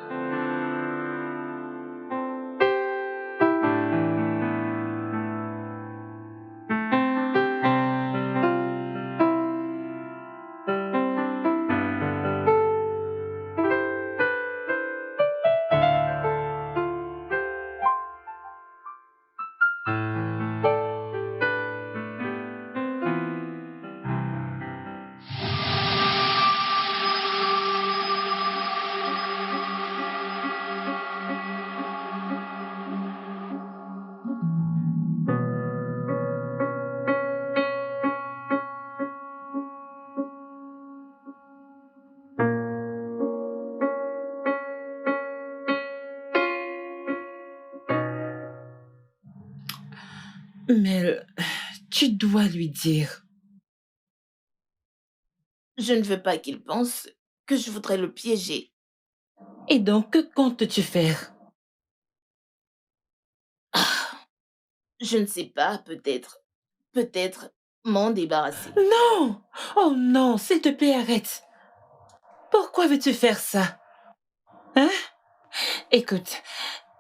Mel, tu dois lui dire.
Je ne veux pas qu'il pense que je voudrais le piéger.
Et donc, que comptes-tu faire?
Je ne sais pas, peut-être. Peut-être m'en débarrasser.
Non! Oh non, s'il te plaît, arrête. Pourquoi veux-tu faire ça? Hein? Écoute,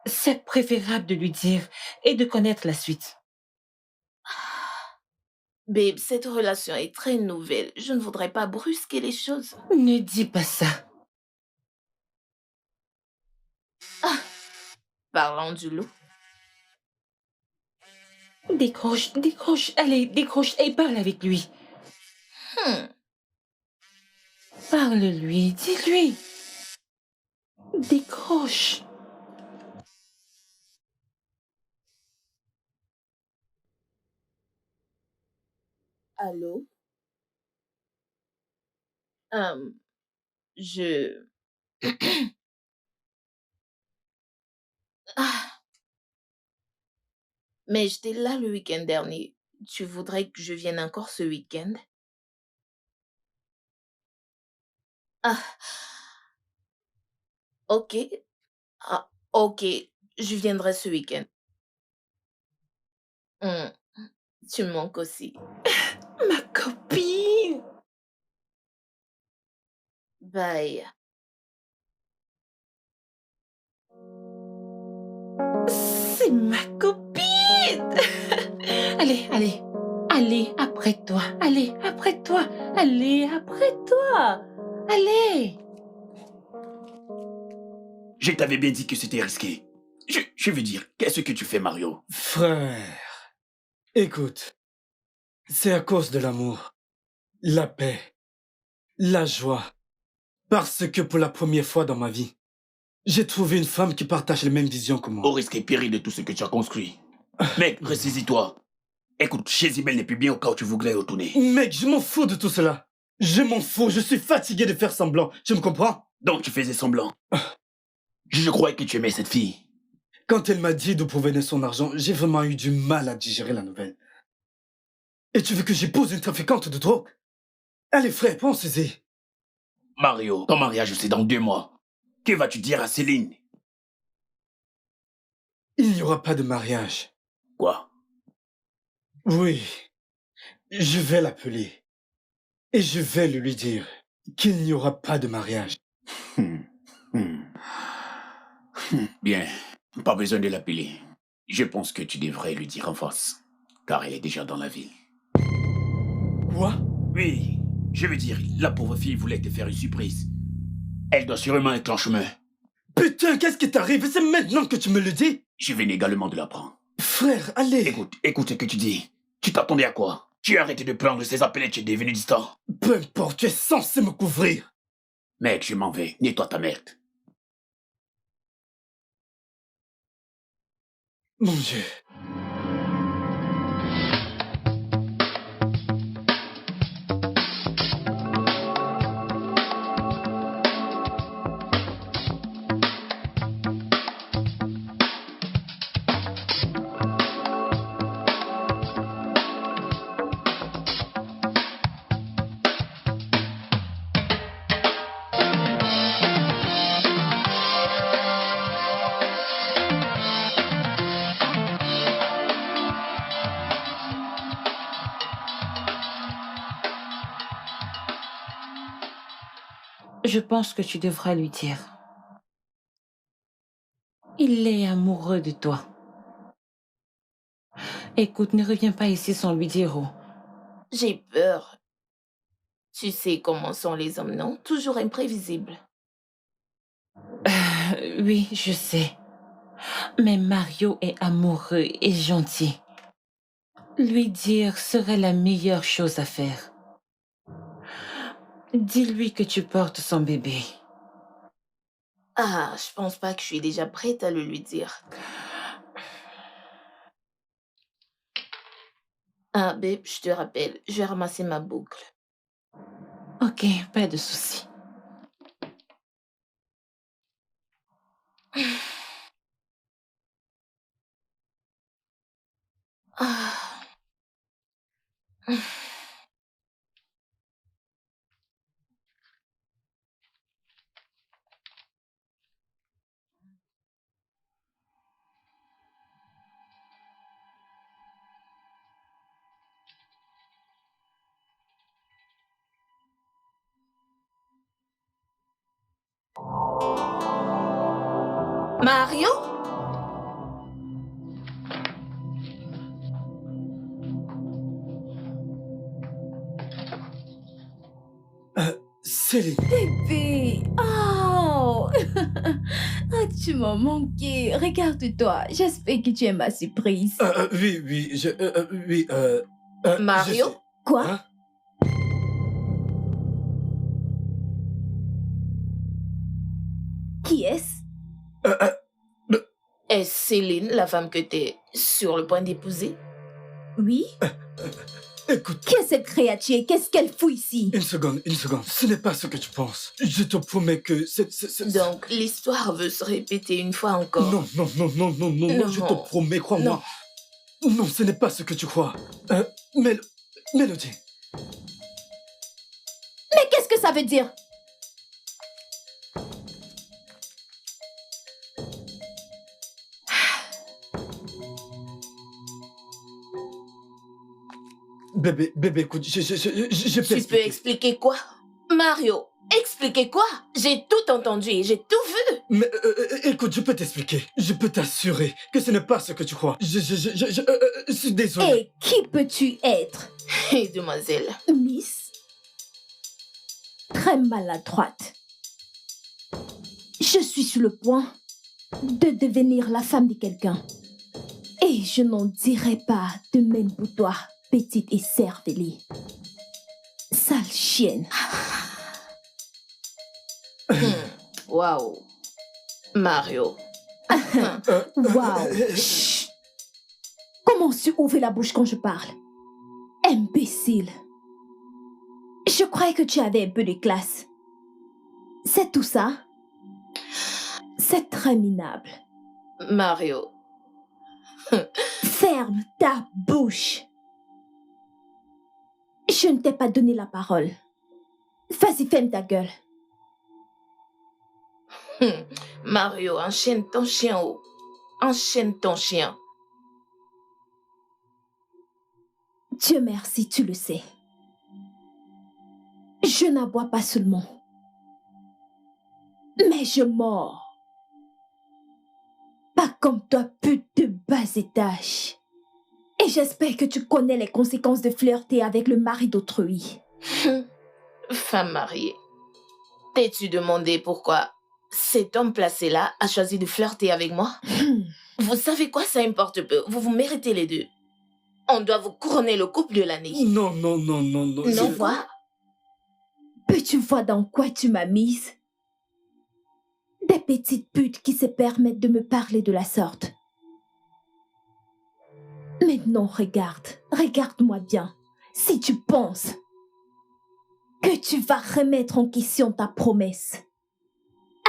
c'est préférable de lui dire et de connaître la suite.
Babe, cette relation est très nouvelle. Je ne voudrais pas brusquer les choses.
Ne dis pas ça.
Parlant du loup.
Décroche, décroche, allez, décroche et parle avec lui.
Hmm.
Parle-lui, dis-lui. Décroche.
Allô? Euh, je... Ah, mais j'étais là le week-end dernier. Tu voudrais que je vienne encore ce week-end? Ah, ok. Ah, ok. Je viendrai ce week-end. Hmm, tu me manques aussi.
Ma copine.
Bye.
C'est ma copine. Allez, allez. Allez, après toi. Allez, après toi. Allez, après toi. Allez.
Je t'avais bien dit que c'était risqué. Je veux dire, qu'est-ce que tu fais, Mario?
Frère, écoute, c'est à cause de l'amour, la paix, la joie. Parce que pour la première fois dans ma vie, J'ai trouvé une femme qui partage les mêmes visions que moi.
Au risque et péril de tout ce que tu as construit. Mec, ressaisis-toi. Écoute, Jezebel n'est plus bien au cas où tu voudrais retourner.
Mec, je m'en fous de tout cela. Je m'en fous, je suis fatigué de faire semblant. Tu me comprends?
Donc tu faisais semblant. Je croyais que tu aimais cette fille.
Quand elle m'a dit d'où provenait son argent, j'ai vraiment eu du mal à digérer la nouvelle. Et tu veux que j'épouse une trafiquante de drogue? Allez frère, pense-y.
Mario, ton mariage c'est dans 2 mois. Que vas-tu dire à Céline?
Il n'y aura pas de mariage.
Quoi?
Oui, je vais l'appeler. Et je vais lui dire qu'il n'y aura pas de mariage.
Bien, pas besoin de l'appeler. Je pense que tu devrais lui dire en face, car elle est déjà dans la ville.
Quoi?
Oui, je veux dire, la pauvre fille voulait te faire une surprise. Elle doit sûrement être en chemin.
Putain, qu'est-ce qui t'arrive? C'est maintenant que tu me le dis?
Je viens également de l'apprendre.
Frère, allez.
Écoute ce que tu dis. Tu t'attendais à quoi? Tu as arrêté de prendre ces appels et tu es devenu distant.
Peu importe, tu es censé me couvrir.
Mec, je m'en vais. Nettoie ta merde.
Mon Dieu.
Je pense que tu devras lui dire. Il est amoureux de toi. Écoute, ne reviens pas ici sans lui dire où.
J'ai peur. Tu sais comment sont les hommes, non? Toujours imprévisibles.
Oui, je sais. Mais Mario est amoureux et gentil. Lui dire serait la meilleure chose à faire. Dis-lui que tu portes son bébé.
Ah, je pense pas que je suis déjà prête à le lui dire. Ah, babe, je te rappelle, je vais ramasser ma boucle.
Ok, pas de souci.
Ah. Mario?
Céline.
Bébé, oh! Ah, tu m'as manqué. Regarde-toi. J'espère que tu aimes ma surprise.
Oui, oui, oui,
Mario?
je sais.
Quoi?
Hein?
Qui est-ce?
Est-ce Céline, la femme que t'es sur le point d'épouser?
Oui?
Écoute,
Qui est cette créature? Qu'est-ce qu'elle fout ici?
une seconde. Ce n'est pas ce que tu penses. Je te promets que
Donc, l'histoire veut se répéter une fois encore.
Non,
Non.
je te promets, crois-moi. Non, ce n'est pas ce que tu crois. Mélodie.
Mais qu'est-ce que ça veut dire?
Bébé, écoute, je peux
Tu peux expliquer quoi? Mario, expliquer quoi? J'ai tout entendu et j'ai tout vu.
Mais écoute, je peux t'expliquer. Je peux t'assurer que ce n'est pas ce que tu crois. Je suis désolé.
Et qui peux-tu être?
Hé, demoiselle.
Miss? Très maladroite. Je suis sur le point de devenir la femme de quelqu'un. Et je n'en dirai pas de même pour toi, petite et cervelée. Sale chienne.
Waouh. Mario.
Waouh. Chut. Comment tu ouvres la bouche quand je parle? Imbécile. Je croyais que tu avais un peu de classe. C'est tout ça? C'est très minable.
Mario.
Ferme ta bouche. Je ne t'ai pas donné la parole. Vas-y, ferme ta gueule.
Mario, enchaîne ton chien. Oh. Enchaîne ton chien.
Dieu merci, tu le sais. Je n'aboie pas seulement. Mais je mords. Pas comme toi, pute de bas étage. Et j'espère que tu connais les conséquences de flirter avec le mari d'autrui.
Femme mariée. T'es-tu demandé pourquoi cet homme placé là a choisi de flirter avec moi? Vous savez quoi, ça importe peu. Vous méritez les deux. On doit vous couronner le couple de l'année.
Non.
Non, quoi?
Peux-tu voir dans quoi tu m'as mise? Des petites putes qui se permettent de me parler de la sorte. Maintenant, regarde-moi bien. Si tu penses que tu vas remettre en question ta promesse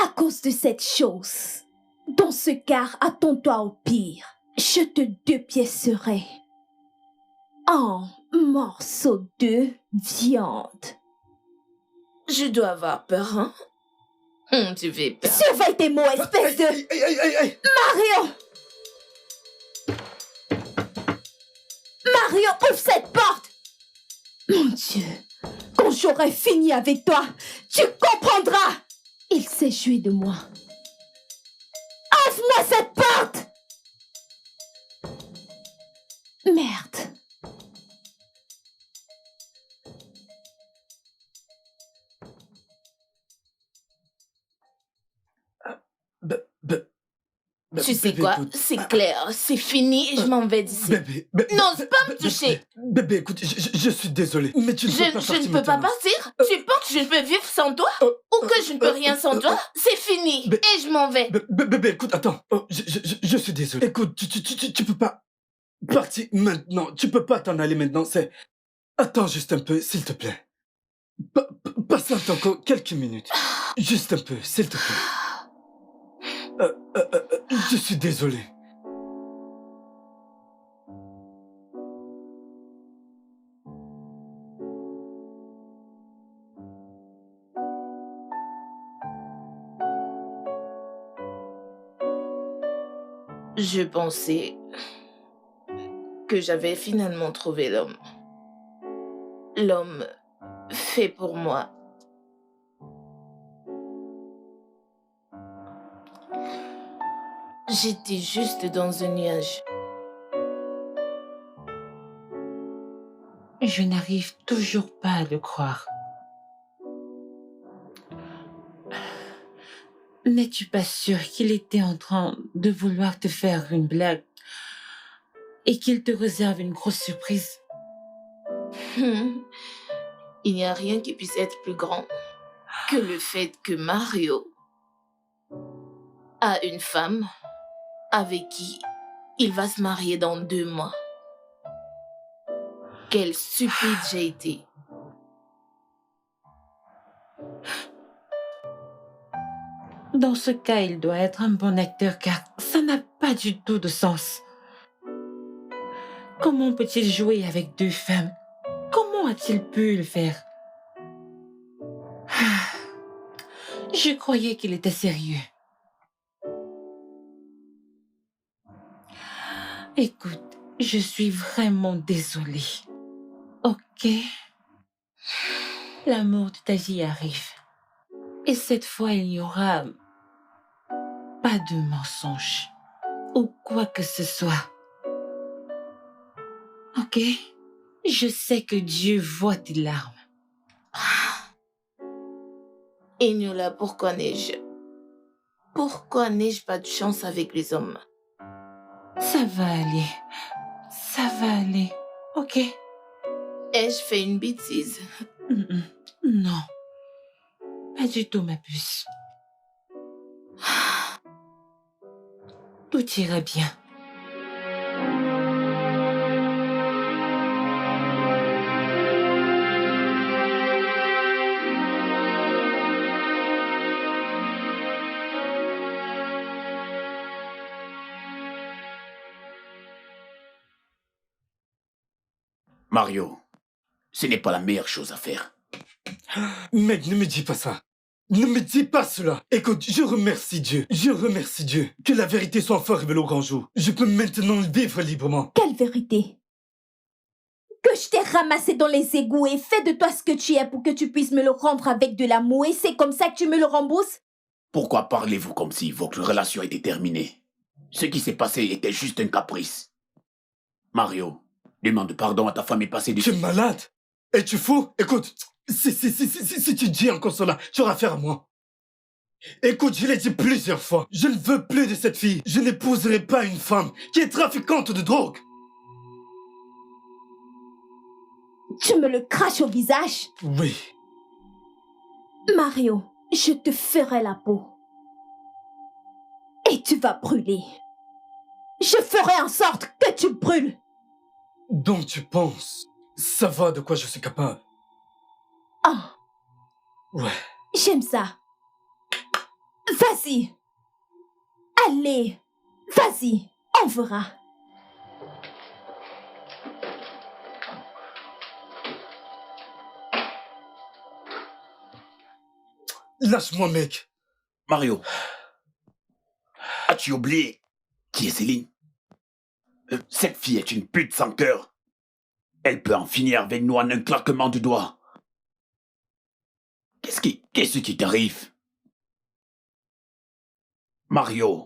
à cause de cette chose, dans ce cas, attends-toi au pire. Je te dépiécerai en morceaux de viande.
Je dois avoir peur, hein? Tu fais peur.
Surveille tes mots, espèce de...
Aïe.
Mario! Mario, ouvre cette porte! Mon Dieu, quand j'aurai fini avec toi, tu comprendras! Il s'est joué de moi. Ouvre-moi cette porte! Merde.
Tu sais
Bébé,
quoi?
écoute.
C'est clair, c'est fini et je m'en vais d'ici.
Bébé,
N'ose pas me toucher.
Bébé, écoute, je suis désolé, mais tu ne peux pas partir
Je ne peux pas
maintenant.
partir? Tu penses que je ne peux vivre sans toi? Ou que je ne peux rien sans toi? C'est fini et je m'en vais.
Bébé, écoute, attends. Oh, je suis désolé. Écoute, tu peux pas partir maintenant. Tu peux pas t'en aller maintenant. C'est... Attends juste un peu, s'il te plaît. Patiente encore quelques minutes. Juste un peu, s'il te plaît. Je suis désolé.
Je pensais que j'avais finalement trouvé l'homme. L'homme fait pour moi. J'étais juste dans un nuage.
Je n'arrive toujours pas à le croire. N'es-tu pas sûr qu'il était en train de vouloir te faire une blague et qu'il te réserve une grosse surprise?
Il n'y a rien qui puisse être plus grand que le fait que Mario a une femme avec qui il va se marier dans 2 mois. Quelle stupide j'ai été.
Dans ce cas, il doit être un bon acteur car ça n'a pas du tout de sens. Comment peut-il jouer avec 2 femmes? Comment a-t-il pu le faire? Je croyais qu'il était sérieux. Écoute, je suis vraiment désolée. Ok? L'amour de ta vie arrive. Et cette fois, il n'y aura pas de mensonge ou quoi que ce soit. Ok? Je sais que Dieu voit tes larmes.
Eniola, pourquoi n'ai-je pas de chance avec les hommes?
Ça va aller. Ça va aller. Ok?
Ai-je fait une bêtise?
Non. Pas du tout, ma puce. Tout ira bien.
Mario, ce n'est pas la meilleure chose à faire.
Mec, ne me dis pas ça. Ne me dis pas cela. Écoute, je remercie Dieu. Je remercie Dieu. Que la vérité soit enfin révélée au grand jour. Je peux maintenant vivre librement.
Quelle vérité? Que je t'ai ramassé dans les égouts et fait de toi ce que tu es pour que tu puisses me le rendre avec de l'amour et c'est comme ça que tu me le rembourses?
Pourquoi parlez-vous comme si votre relation était terminée? Ce qui s'est passé était juste un caprice. Mario, demande pardon à ta femme et passez du...
Tu es malade? Es-tu fou? Écoute, si tu dis encore cela, tu auras affaire à moi. Écoute, je l'ai dit plusieurs fois. Je ne veux plus de cette fille. Je n'épouserai pas une femme qui est trafiquante de drogue.
Tu me le craches au visage?
Oui.
Mario, je te ferai la peau. Et tu vas brûler. Je ferai en sorte que tu brûles.
Donc tu penses, ça va de quoi je suis capable?
Ah,
Ouais.
j'aime ça. Vas-y. Allez, vas-y, on verra.
Lâche-moi, mec.
Mario, as-tu oublié qui est Céline? Cette fille est une pute sans cœur. Elle peut en finir avec nous en un claquement de doigts. Qu'est-ce qui t'arrive? Mario.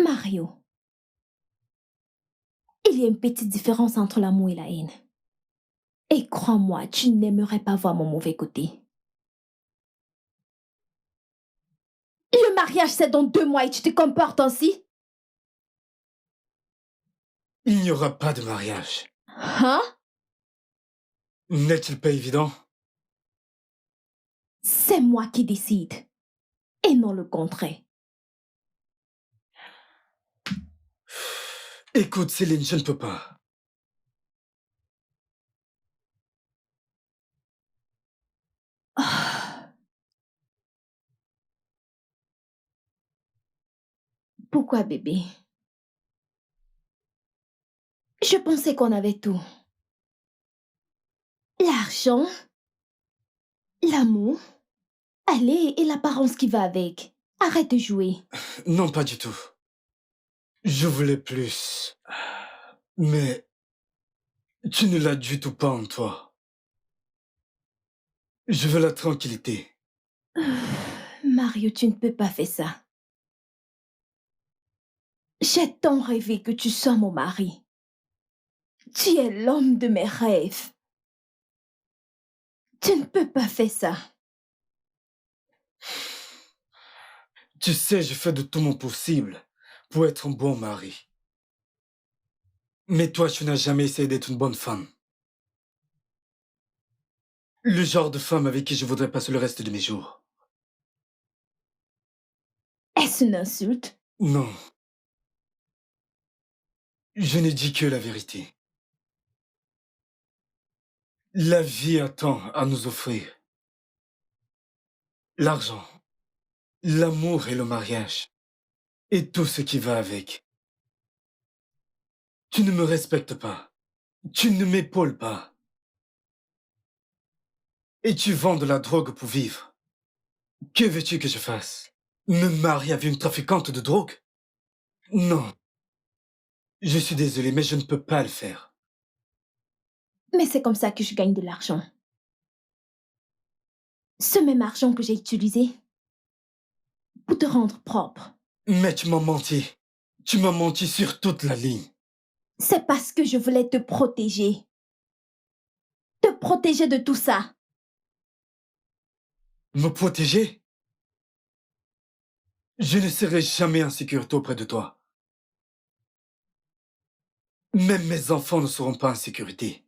Mario, il y a une petite différence entre l'amour et la haine. Et crois-moi, tu n'aimerais pas voir mon mauvais côté. Le mariage, c'est dans 2 mois et tu te comportes ainsi?
Il n'y aura pas de mariage.
Hein?
N'est-il pas évident?
C'est moi qui décide. Et non le contraire.
Écoute, Céline, je ne peux pas.
Ah. Pourquoi, bébé? Je pensais qu'on avait tout. L'argent, l'amour, allez, et l'apparence qui va avec. Arrête de jouer.
Non, pas du tout. Je voulais plus. Mais tu ne l'as du tout pas en toi. Je veux la tranquillité.
Mario, tu ne peux pas faire ça. J'ai tant rêvé que tu sois mon mari. Tu es l'homme de mes rêves. Tu ne peux pas faire ça.
Tu sais, je fais de tout mon possible pour être un bon mari. Mais toi, tu n'as jamais essayé d'être une bonne femme. Le genre de femme avec qui je voudrais passer le reste de mes jours.
Est-ce une insulte?
Non, je ne dis que la vérité. La vie a tant à nous offrir. L'argent, l'amour et le mariage. Et tout ce qui va avec. Tu ne me respectes pas. Tu ne m'épaules pas. Et tu vends de la drogue pour vivre. Que veux-tu que je fasse? Me marier avec une trafiquante de drogue? Non. Je suis désolé, mais je ne peux pas le faire.
Mais c'est comme ça que je gagne de l'argent. Ce même argent que j'ai utilisé pour te rendre propre.
Mais tu m'as menti. Tu m'as menti sur toute la ligne.
C'est parce que je voulais te protéger. Te protéger de tout ça.
Me protéger? Je ne serai jamais en sécurité auprès de toi. Même mes enfants ne seront pas en sécurité.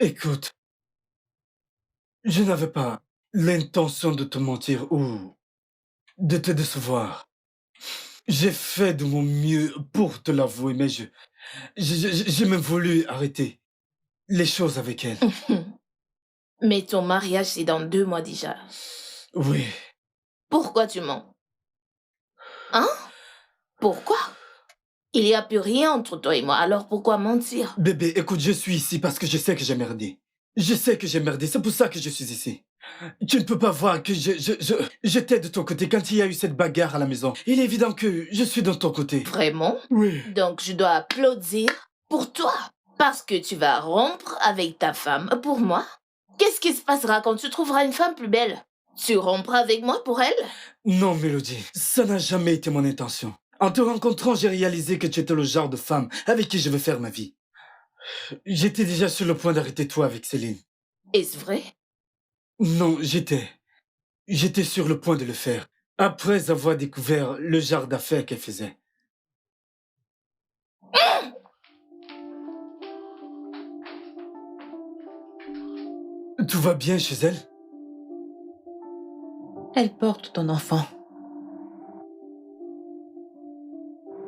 Écoute, je n'avais pas l'intention de te mentir ou de te décevoir. J'ai fait de mon mieux pour te l'avouer, mais j'ai même voulu arrêter les choses avec elle.
Mais ton mariage, c'est dans 2 mois déjà.
Oui,
Pourquoi tu mens? Hein? Pourquoi? Il n'y a plus rien entre toi et moi, alors pourquoi mentir?
bébé, écoute, je suis ici parce que je sais que j'ai merdé. Je sais que j'ai merdé, c'est pour ça que je suis ici. Tu ne peux pas voir que j'étais de ton côté quand il y a eu cette bagarre à la maison. Il est évident que je suis de ton côté.
Vraiment?
Oui.
Donc je dois applaudir pour toi. Parce que tu vas rompre avec ta femme pour moi. Qu'est-ce qui se passera quand tu trouveras une femme plus belle? Tu rompras avec moi pour elle?
Non, Mélodie, ça n'a jamais été mon intention. En te rencontrant, j'ai réalisé que tu étais le genre de femme avec qui je veux faire ma vie. J'étais déjà sur le point d'arrêter toi avec Céline.
Est-ce vrai?
Non, j'étais sur le point de le faire, après avoir découvert le genre d'affaires qu'elle faisait. Tout va bien chez elle?
Elle porte ton enfant.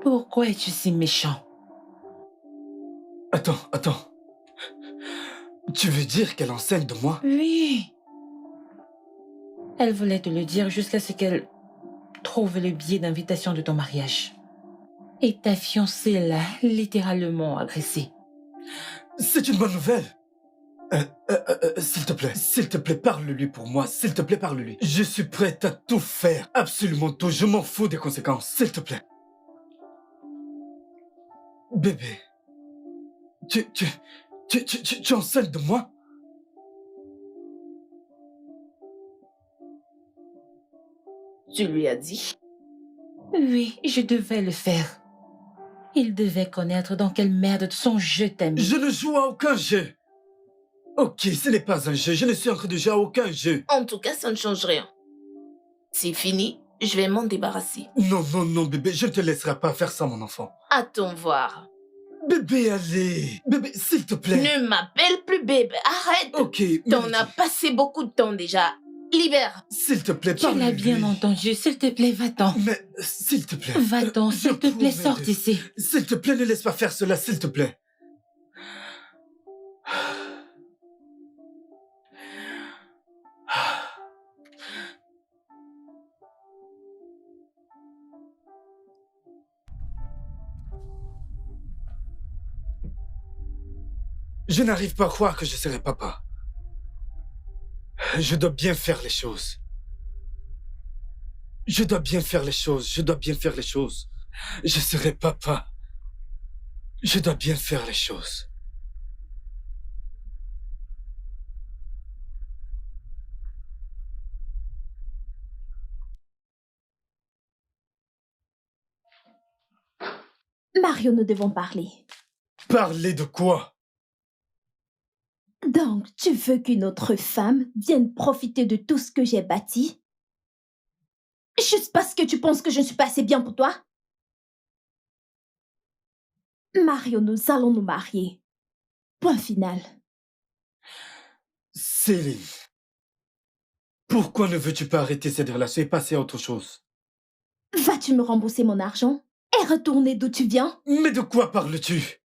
Pourquoi es-tu si méchant?
Attends. Tu veux dire qu'elle enseigne de moi?
Oui. Elle voulait te le dire jusqu'à ce qu'elle trouve le billet d'invitation de ton mariage. Et ta fiancée l'a littéralement agressée.
C'est une bonne nouvelle. S'il te plaît, parle-lui pour moi, s'il te plaît, parle-lui. Je suis prête à tout faire, absolument tout, je m'en fous des conséquences, s'il te plaît. Bébé, tu enseignes de moi?
Tu lui as dit?
Oui, je devais le faire. Il devait connaître dans quelle merde son jeu t'a mis.
Je ne joue à aucun jeu. Ok, ce n'est pas un jeu, je ne suis en train de jouer à aucun jeu.
En tout cas, ça ne change rien. C'est fini, je vais m'en débarrasser.
Non, bébé, je ne te laisserai pas faire ça, mon enfant.
Attends voir.
Bébé, allez. Bébé, s'il te plaît.
Ne m'appelle plus bébé, arrête.
Ok,
T'en
Mélodie,
as passé beaucoup de temps déjà. Libère.
s'il te plaît,
Tu l'as
parle-lui.
bien entendu, s'il te plaît, va-t'en.
Mais, s'il te plaît.
Va-t'en,
je
s'il te plaît,
promets
sors
de-
d'ici.
S'il te plaît, ne laisse pas faire cela, s'il te plaît. Je n'arrive pas à croire que je serai papa. Je dois bien faire les choses. Je dois bien faire les choses. Je serai papa. Je dois bien faire les choses.
Mario, nous devons parler.
Parler de quoi?
Donc, tu veux qu'une autre femme vienne profiter de tout ce que j'ai bâti? Juste parce que tu penses que je ne suis pas assez bien pour toi? Mario, nous allons nous marier. Point final.
Céline, pourquoi ne veux-tu pas arrêter cette relation et passer à autre chose?
Vas-tu me rembourser mon argent et retourner d'où tu viens?
Mais de quoi parles-tu?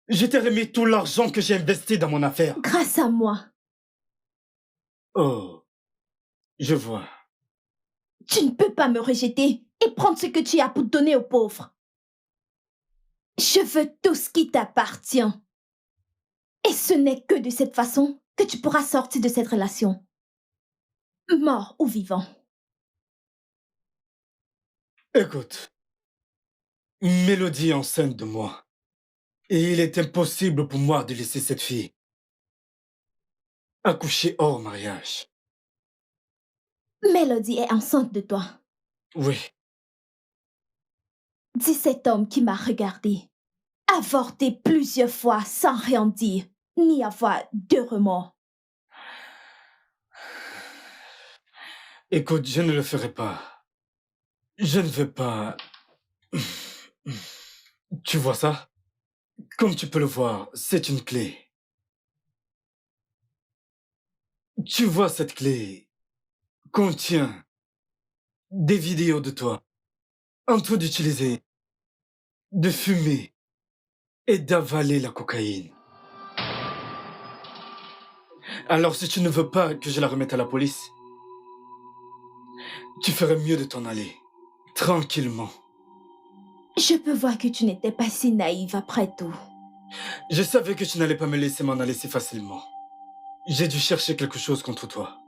Je t'ai remis tout l'argent que j'ai investi dans mon affaire.
Grâce à moi.
Oh, je vois.
Tu ne peux pas me rejeter et prendre ce que tu as pour donner aux pauvres. Je veux tout ce qui t'appartient. Et ce n'est que de cette façon que tu pourras sortir de cette relation. Mort ou vivant.
Écoute, Mélodie est enceinte de moi. Et il est impossible pour moi de laisser cette fille accoucher hors mariage.
Mélodie est enceinte de toi.
Oui,
Dis cet homme qui m'a regardé, avorté plusieurs fois sans rien dire, ni avoir de remords.
écoute, je ne le ferai pas. Je ne veux pas... Tu vois ça? Comme tu peux le voir, c'est une clé. Tu vois, cette clé contient des vidéos de toi en train d'utiliser, de fumer et d'avaler la cocaïne. Alors si tu ne veux pas que je la remette à la police, tu ferais mieux de t'en aller, tranquillement.
Je peux voir que tu n'étais pas si naïve après tout.
Je savais que tu n'allais pas me laisser m'en aller si facilement. J'ai dû chercher quelque chose contre toi.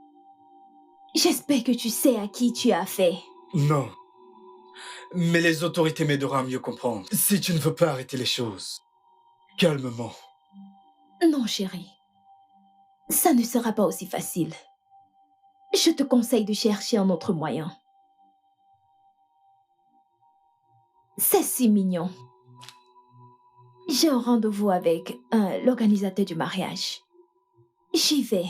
J'espère que tu sais à qui tu as affaire.
Non. Mais les autorités m'aideront à mieux comprendre. Si tu ne veux pas arrêter les choses, calmement.
Non, chérie. Ça ne sera pas aussi facile. Je te conseille de chercher un autre moyen. C'est si mignon. J'ai un rendez-vous avec l'organisateur du mariage. J'y vais.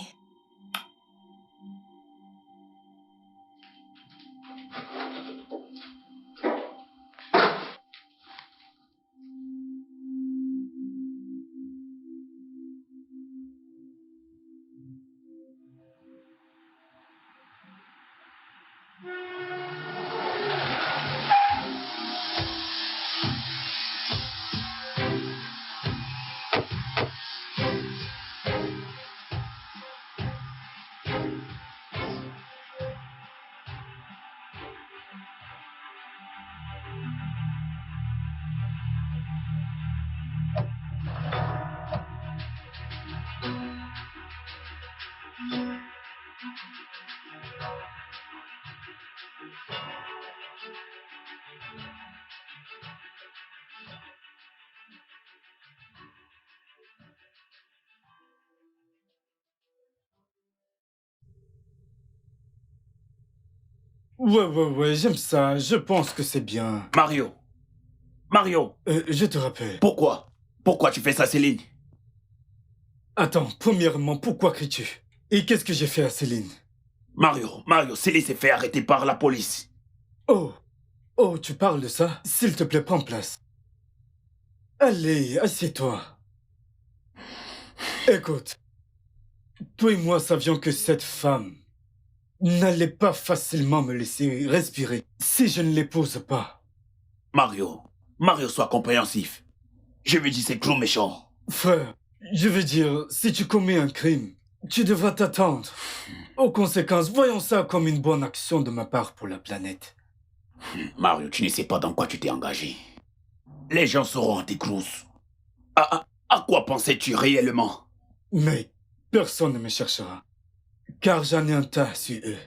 Ouais, j'aime ça. Je pense que c'est bien.
Mario, Mario,
Je te rappelle.
pourquoi? Pourquoi tu fais ça, Céline?
Attends, premièrement, pourquoi cries-tu? Et qu'est-ce que j'ai fait à Céline?
Mario, Céline s'est fait arrêter par la police.
Oh, tu parles de ça? S'il te plaît, prends place. Allez, assieds-toi. Écoute, toi et moi savions que cette femme n'allait pas facilement me laisser respirer si je ne l'épouse pas.
Mario, sois compréhensif. Je lui dis c'est gros méchant.
Frère, je veux dire, si tu commets un crime, tu devras t'attendre aux conséquences. Voyons ça comme une bonne action de ma part pour la planète.
Mario, tu ne sais pas dans quoi tu t'es engagé. Les gens sauront tes crouses. À quoi pensais-tu réellement?
Mais personne ne me cherchera, car j'en ai un tas sur eux.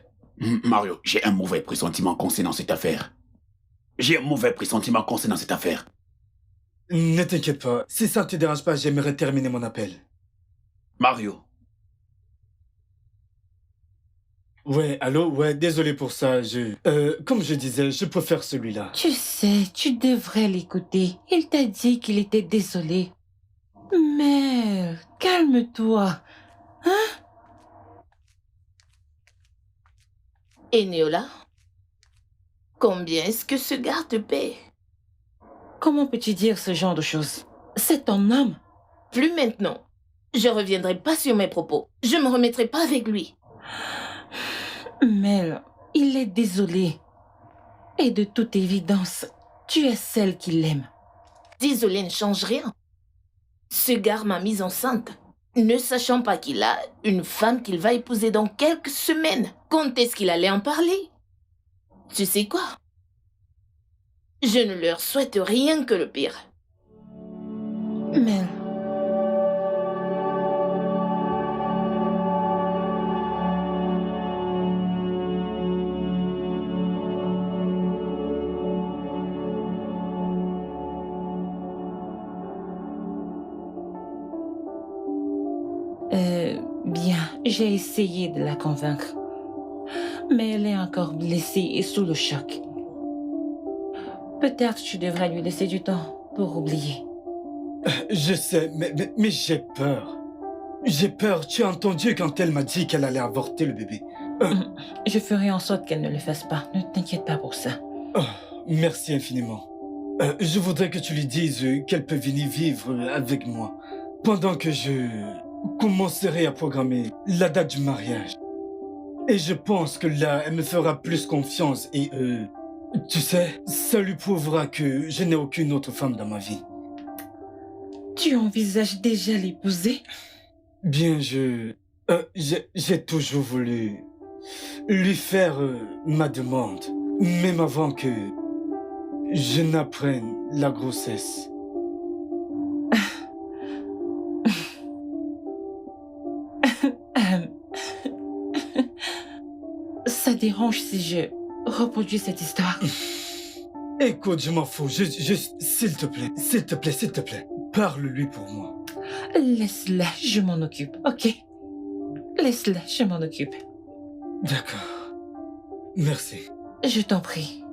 Mario, j'ai un mauvais pressentiment concernant cette affaire.
Ne t'inquiète pas, si ça ne te dérange pas, j'aimerais terminer mon appel.
Mario.
Ouais, allô? Ouais, désolé pour ça. Comme je disais, je préfère celui-là.
Tu sais, tu devrais l'écouter. Il t'a dit qu'il était désolé. Mais calme-toi.
Et Neola, combien est-ce que ce gars te paie?
Comment peux-tu dire ce genre de choses? C'est ton homme.
Plus maintenant. Je reviendrai pas sur mes propos. Je me remettrai pas avec lui.
Mel, il est désolé. Et de toute évidence, tu es celle qui l'aime.
Désolé ne change rien. Ce gars m'a mise enceinte, ne sachant pas qu'il a une femme qu'il va épouser dans quelques semaines. Quand est-ce qu'il allait en parler? Tu sais quoi? Je ne leur souhaite rien que le pire.
Mel, bien, j'ai essayé de la convaincre. Mais elle est encore blessée et sous le choc. Peut-être tu devrais lui laisser du temps pour oublier.
Je sais, mais j'ai peur. J'ai peur. Tu as entendu quand elle m'a dit qu'elle allait avorter le bébé.
Je ferai en sorte qu'elle ne le fasse pas. Ne t'inquiète pas pour ça.
Oh, merci infiniment. Je voudrais que tu lui dises qu'elle peut venir vivre avec moi pendant que je commencerai à programmer la date du mariage. Et je pense que là, elle me fera plus confiance et tu sais, ça lui prouvera que je n'ai aucune autre femme dans ma vie.
Tu envisages déjà l'épouser?
Bien, j'ai toujours voulu lui faire ma demande, même avant que je n'apprenne la grossesse.
Ça dérange si je reproduis cette histoire?
Écoute, je m'en fous. Juste, s'il te plaît, s'il te plaît, s'il te plaît, parle-lui pour moi.
Laisse-la, je m'en occupe, ok? Laisse-la, je m'en occupe.
D'accord. Merci.
Je t'en prie.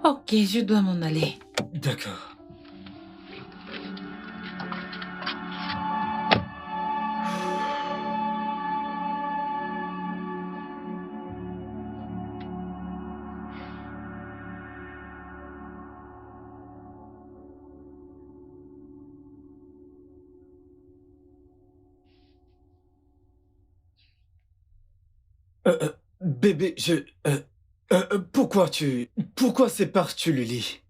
Ok, je dois m'en aller.
D'accord. Bébé, pourquoi sépares-tu le lit?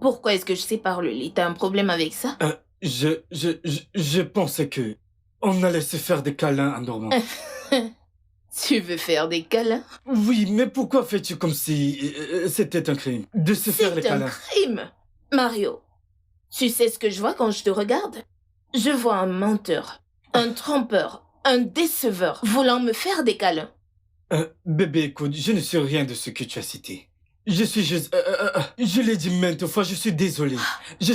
Pourquoi est-ce que je sépare le lit? T'as un problème avec ça?
Je pensais que on allait se faire des câlins en dormant.
Tu veux faire des câlins?
Oui, mais pourquoi fais-tu comme si c'était un crime de se faire les
C'est un
câlins?
crime! Mario, tu sais ce que je vois quand je te regarde? Je vois un menteur, un trompeur, un déceveur voulant me faire des câlins.
Bébé, écoute, je ne sais rien de ce que tu as cité. Je suis juste... je l'ai dit maintes fois, je suis désolé. Je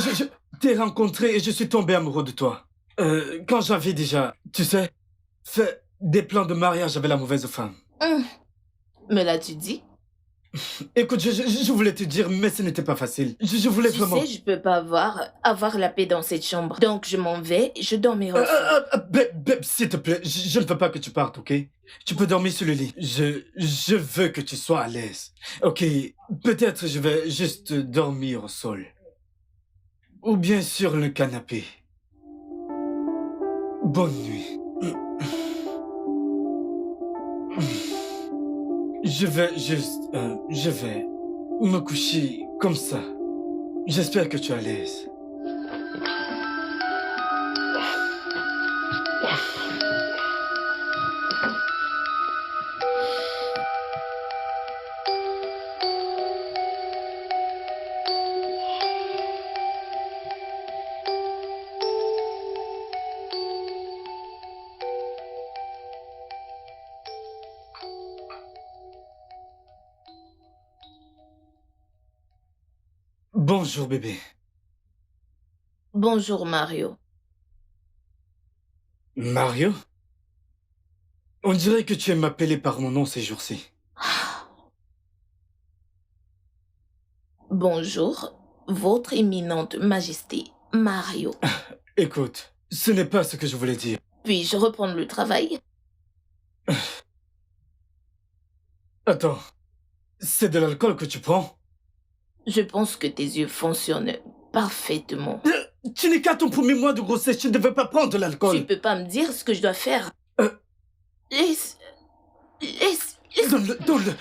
t'ai rencontré et je suis tombé amoureux de toi. Quand j'avais déjà, tu sais, fait des plans de mariage avec la mauvaise femme.
Me l'as-tu dit?
Écoute, je voulais te dire, mais ce n'était pas facile. Je voulais
Tu
vraiment...
sais, je peux pas avoir la paix dans cette chambre. Donc je m'en vais, je dormirai au sol.
Bébé, s'il te plaît, je ne veux pas que tu partes, ok? Tu peux dormir sur le lit. Je veux que tu sois à l'aise. Ok, peut-être je vais juste dormir au sol. Ou bien sur le canapé. Bonne nuit. Je vais me coucher comme ça. J'espère que tu es à l'aise. Bonjour bébé.
Bonjour Mario.
Mario? On dirait que tu aimes m'appeler par mon nom ces jours-ci.
Bonjour, votre éminente majesté, Mario.
Écoute, ce n'est pas ce que je voulais dire.
Puis-je reprendre le travail?
Attends, c'est de l'alcool que tu prends?
Je pense que tes yeux fonctionnent parfaitement.
Tu n'es qu'à ton premier mois de grossesse, tu ne devais pas prendre de
Tu
l'alcool.
peux pas me dire ce que je dois faire.
Euh.
Laisse...
Donne-le, donne-le.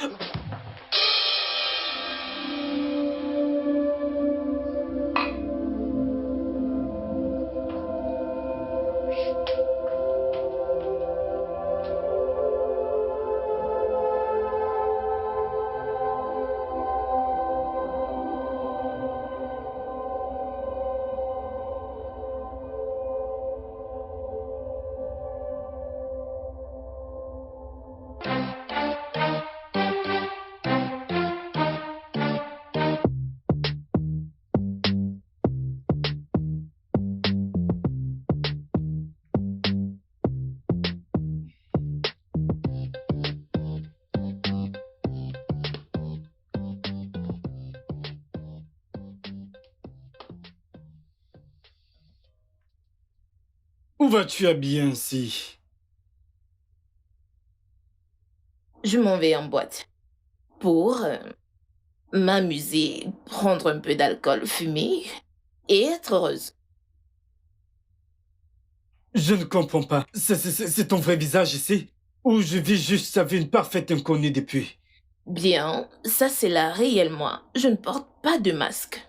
Où vas-tu habiller ainsi?
Je m'en vais en boîte. Pour m'amuser, prendre un peu d'alcool, fumer et être heureuse.
Je ne comprends pas. C'est ton vrai visage ici? Ou je vis juste sa vie une parfaite inconnue depuis?
Bien, ça c'est la réelle moi. Je ne porte pas de masque.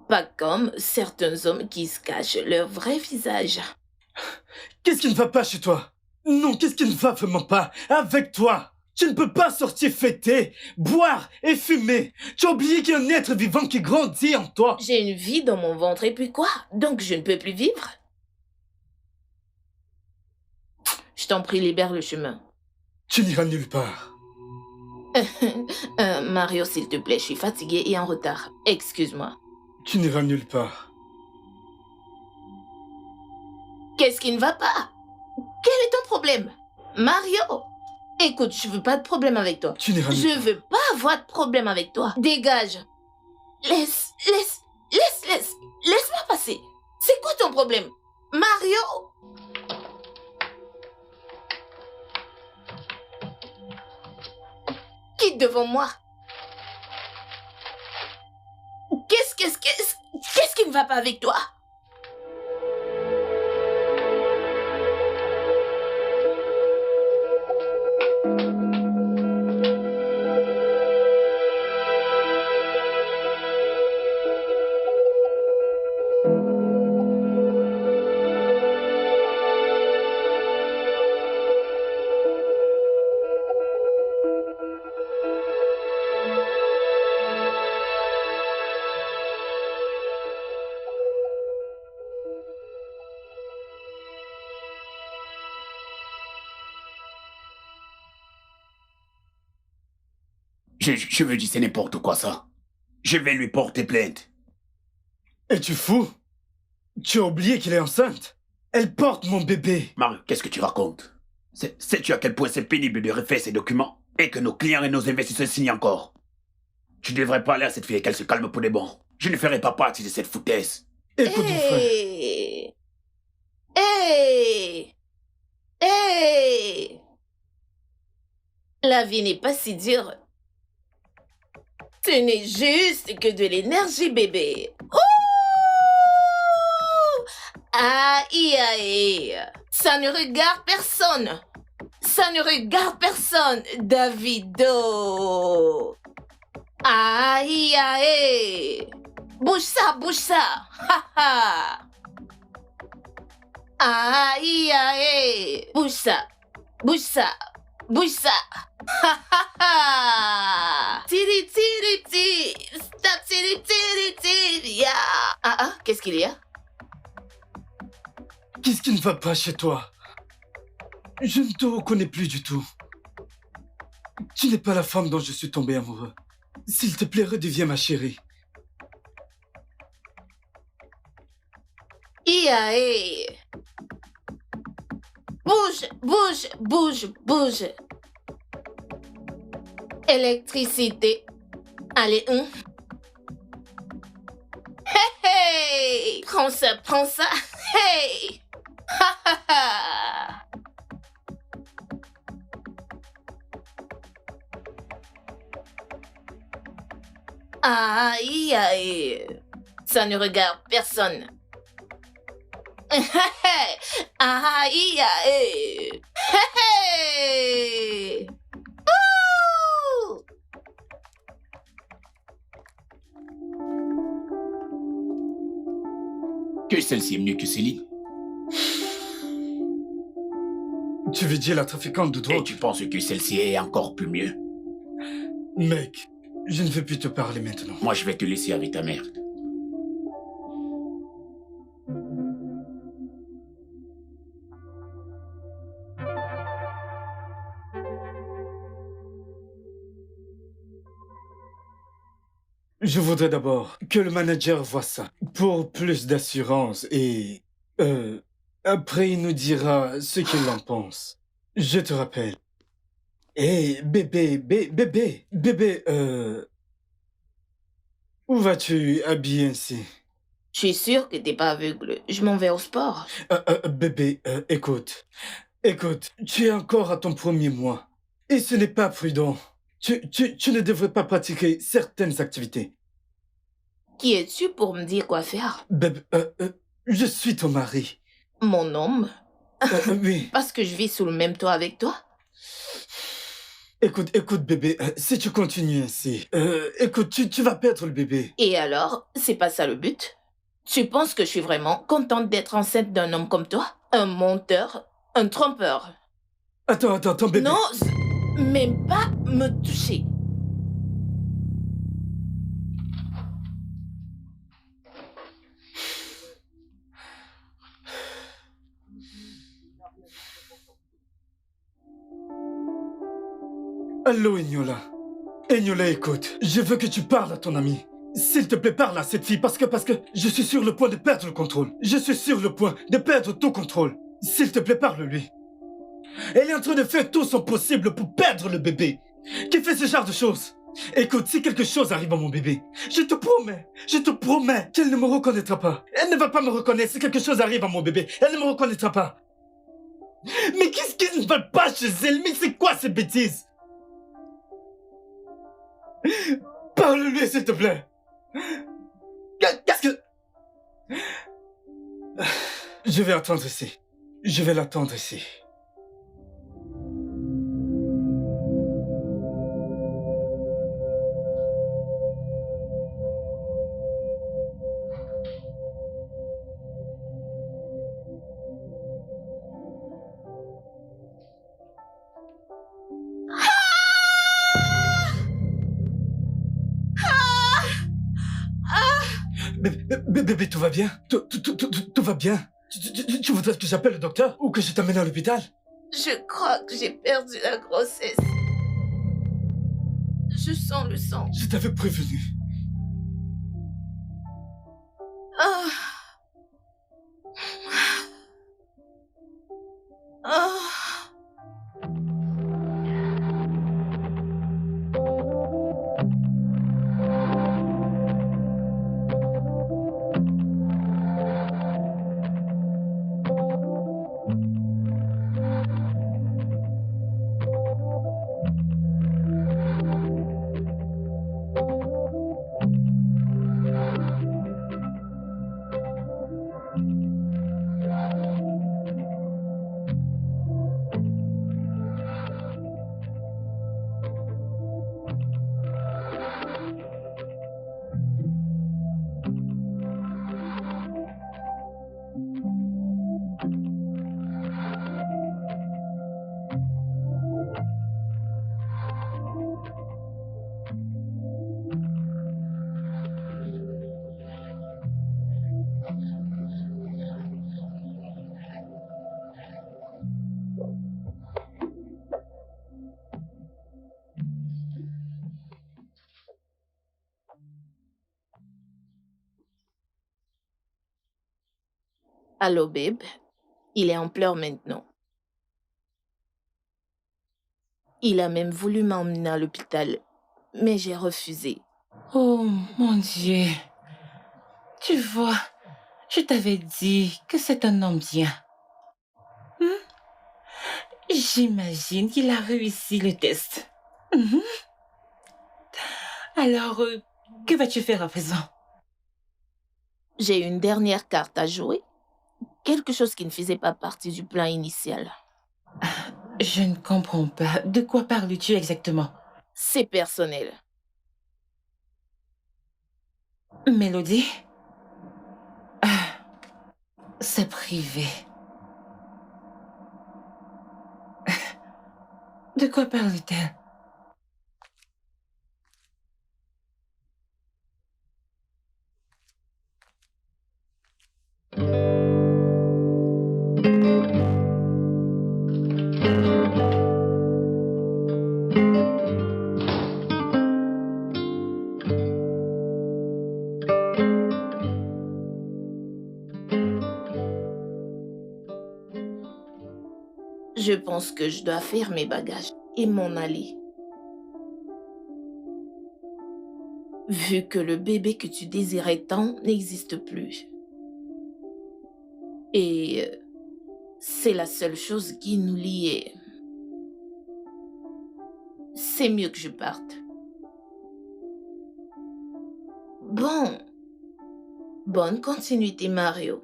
Pas comme certains hommes qui se cachent leur vrai visage.
Qu'est-ce qui ne va pas chez toi? Non, qu'est-ce qui ne va vraiment pas avec toi? Tu ne peux pas sortir fêter, boire et fumer. Tu as oublié qu'il y a un être vivant qui grandit en toi.
J'ai une vie dans mon ventre et puis quoi? Donc je ne peux plus vivre? Je t'en prie, libère le chemin.
Tu n'iras nulle part.
Mario, s'il te plaît, je suis fatiguée et en retard. Excuse-moi.
Tu n'iras nulle part.
Qu'est-ce qui ne va pas? Quel est ton problème? Mario! Écoute, je veux pas de problème avec toi.
Tu n'iras nulle
Je
part.
veux pas avoir de problème avec toi. Dégage. Laisse-moi passer. C'est quoi ton problème? Mario! Quitte devant moi. Qu'est-ce qui ne va pas avec toi?
Je veux dire, c'est n'importe quoi ça. Je vais lui porter plainte.
Es-tu fou? Tu as oublié qu'elle est enceinte? Elle porte mon bébé.
Mario, qu'est-ce que tu racontes? Sais-tu à quel point c'est pénible de refaire ces documents et que nos clients et nos investisseurs signent encore? Tu devrais parler à cette fille et qu'elle se calme pour des bons. Je ne ferai pas partie de cette foutaise.
Écoute mon frère.
Hey! La vie n'est pas si dure. Ce n'est juste que de l'énergie, bébé. Ouh! Aïe, aïe. Ça ne regarde personne. Ça ne regarde personne, Davido. Aïe, aïe. Bouge ça, bouge ça. Ha, ha. Aïe, aïe. Bouge ça, bouge ça, bouge ça. Ha, ha, ha. Tiri, tiri, tiri. Stop, tiri, tiri, tiri. Ya. Ah, qu'est-ce qu'il y a?
Qu'est-ce qui ne va pas chez toi? Je ne te reconnais plus du tout. Tu n'es pas la femme dont je suis tombé amoureux. S'il te plaît, redeviens ma chérie.
Iae. Bouge, bouge, bouge, bouge. Électricité. Allez, Hey! Prends ça, prends ça. Hey! Ha ha ha! Aïe, aïe. Ça ne regarde personne. Aïe, aïe. Hey! Ouh!
Que celle-ci est mieux que Céline.
Tu veux dire la trafiquante de
Et
drogue?
tu penses que celle-ci est encore plus mieux?
Mec, je ne veux plus te parler maintenant.
Moi, je vais te laisser avec ta mère.
Je voudrais d'abord que le manager voie ça pour plus d'assurance et... après, il nous dira ce qu'il en pense. Je te rappelle. Hé, bébé, où vas-tu habillé ainsi?
Je suis sûre que t'es pas aveugle. Je m'en vais au sport.
Bébé, écoute, tu es encore à ton premier mois. Et ce n'est pas prudent. Tu ne devrais pas pratiquer certaines activités.
Qui es-tu pour me dire quoi faire?
Bébé, je suis ton mari.
Mon homme?
Oui.
Parce que je vis sous le même toit avec toi?
Écoute, bébé, si tu continues ainsi, écoute, tu vas perdre le bébé.
Et alors, c'est pas ça le but? Tu penses que je suis vraiment contente d'être enceinte d'un homme comme toi? Un menteur? Un trompeur?
Attends, bébé.
Non, même pas me toucher.
Allô, Egnola. Egnola, écoute, je veux que tu parles à ton ami. S'il te plaît, parle à cette fille parce que je suis sur le point de perdre le contrôle. Je suis sur le point de perdre tout contrôle. S'il te plaît, parle-lui. Elle est en train de faire tout son possible pour perdre le bébé. Qui fait ce genre de choses? Écoute, si quelque chose arrive à mon bébé, je te promets qu'elle ne me reconnaîtra pas. Elle ne va pas me reconnaître si quelque chose arrive à mon bébé. Elle ne me reconnaîtra pas. Mais qu'est-ce qui ne va pas chez elle? Mais c'est quoi ces bêtises? Parle-lui, s'il te plaît. Qu'est-ce que... Je vais attendre ici. Je vais l'attendre ici. Bébé, tout va bien? Tout va bien? Tu voudrais que j'appelle le docteur ou que je t'amène à l'hôpital?
Je crois que j'ai perdu la grossesse. Je sens le sang.
Je t'avais prévenu.
Ah. Ah. Allô, babe. Il est en pleurs maintenant. Il a même voulu m'emmener à l'hôpital, mais j'ai refusé.
Oh mon Dieu. Tu vois, je t'avais dit que c'est un homme bien. J'imagine qu'il a réussi le test. Mhm. Alors, que vas-tu faire à présent?
J'ai une dernière carte à jouer. Quelque chose qui ne faisait pas partie du plan initial.
Je ne comprends pas. De quoi parles-tu exactement?
C'est personnel.
Mélodie? C'est privé. De quoi parle-t-elle?
Je pense que je dois faire mes bagages et m'en aller. Vu que le bébé que tu désirais tant n'existe plus. Et c'est la seule chose qui nous liait. C'est mieux que je parte. Bon. Bonne continuité, Mario.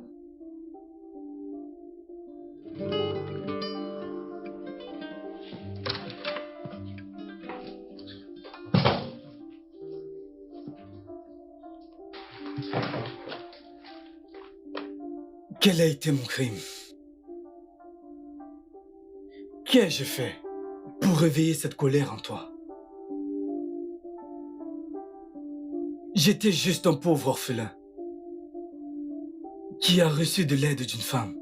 Quel a été mon crime? Qu'ai-je fait pour réveiller cette colère en toi? J'étais juste un pauvre orphelin qui a reçu de l'aide d'une femme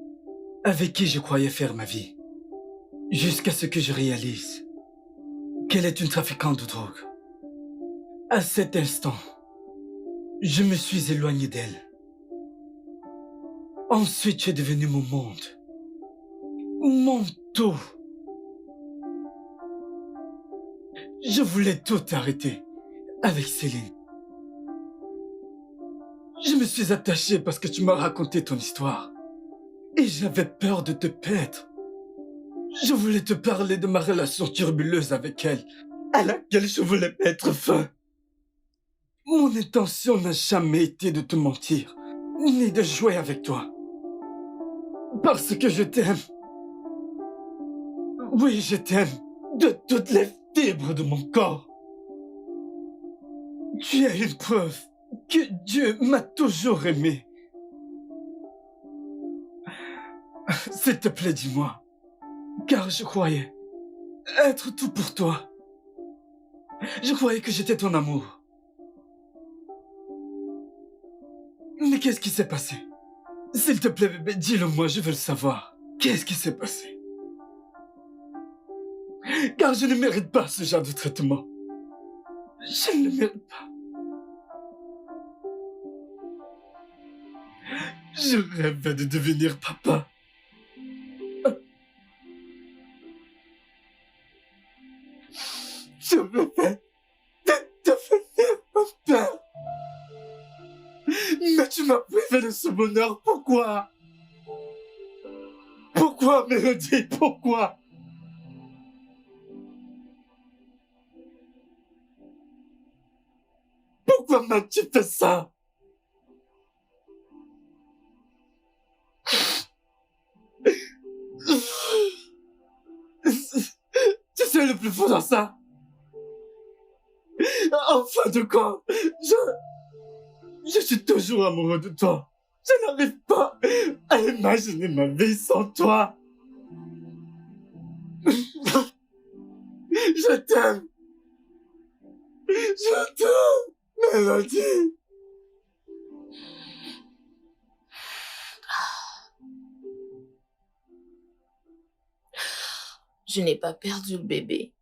avec qui je croyais faire ma vie, jusqu'à ce que je réalise qu'elle est une trafiquante de drogue. À cet instant, je me suis éloigné d'elle. Ensuite, tu es devenu mon monde, mon tout. Je voulais tout arrêter avec Céline. Je me suis attaché parce que tu m'as raconté ton histoire. Et j'avais peur de te perdre. Je voulais te parler de ma relation turbuleuse avec elle, à laquelle je voulais mettre fin. Mon intention n'a jamais été de te mentir, ni de jouer avec toi. Parce que je t'aime. Oui, je t'aime de toutes les fibres de mon corps. Tu es une preuve que Dieu m'a toujours aimé. S'il te plaît, dis-moi, car je croyais être tout pour toi. Je croyais que j'étais ton amour. Mais qu'est-ce qui s'est passé? S'il te plaît, bébé, dis-le-moi, je veux le savoir. Qu'est-ce qui s'est passé? Car je ne mérite pas ce genre de traitement. Je ne le mérite pas. Je rêvais de devenir papa. Je rêvais de devenir papa. Mais tu m'as privé de ce bonheur. Pourquoi? Pourquoi, Mélodie? Pourquoi? Pourquoi m'as-tu fait ça? Tu sais le plus fou dans ça? En fin de compte, je suis toujours amoureux de toi. Je n'arrive pas à imaginer ma vie sans toi. Je t'aime. Je t'aime, Mélodie.
Je n'ai pas perdu le bébé.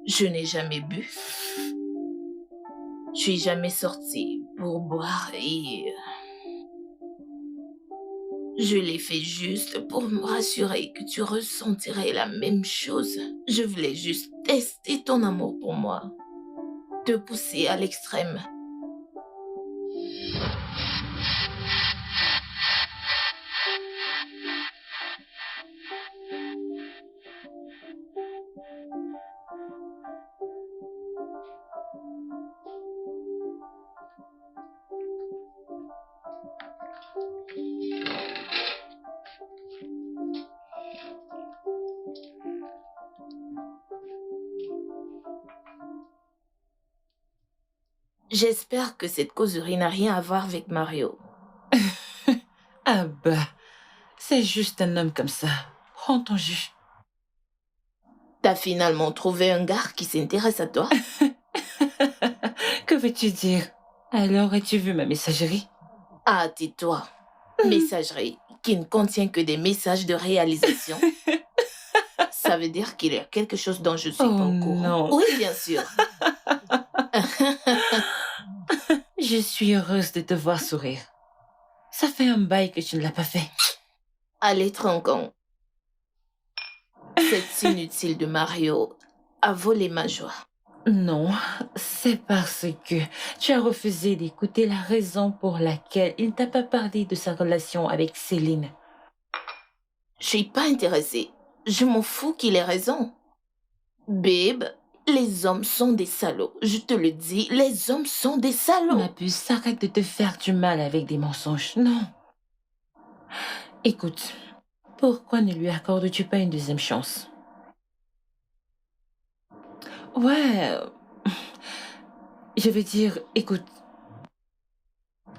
Je n'ai jamais bu. Je suis jamais sortie pour boire et je l'ai fait juste pour me rassurer que tu ressentirais la même chose. Je voulais juste tester ton amour pour moi, te pousser à l'extrême. J'espère que cette causerie n'a rien à voir avec Mario.
Ah bah, c'est juste un homme comme ça. Prends ton jus.
T'as finalement trouvé un gars qui s'intéresse à toi?
Que veux-tu dire? Alors, as-tu vu ma messagerie?
Ah, tais-toi. Messagerie qui ne contient que des messages de réalisation. Ça veut dire qu'il y a quelque chose dont je suis
Oh
pas au courant.
non.
Oui, bien sûr.
Je suis heureuse de te voir sourire. Ça fait un bail que tu ne l'as pas fait.
Allez, tronçon. Cet inutile de Mario a volé ma joie.
Non, c'est parce que tu as refusé d'écouter la raison pour laquelle il ne t'a pas parlé de sa relation avec Céline.
Je suis pas intéressée. Je m'en fous qu'il ait raison. Babe, les hommes sont des salauds. Je te le dis, les hommes sont des salauds.
Ma puce, arrête de te faire du mal avec des mensonges. Non. Écoute, pourquoi ne lui accordes-tu pas une deuxième chance? Ouais, je veux dire, écoute,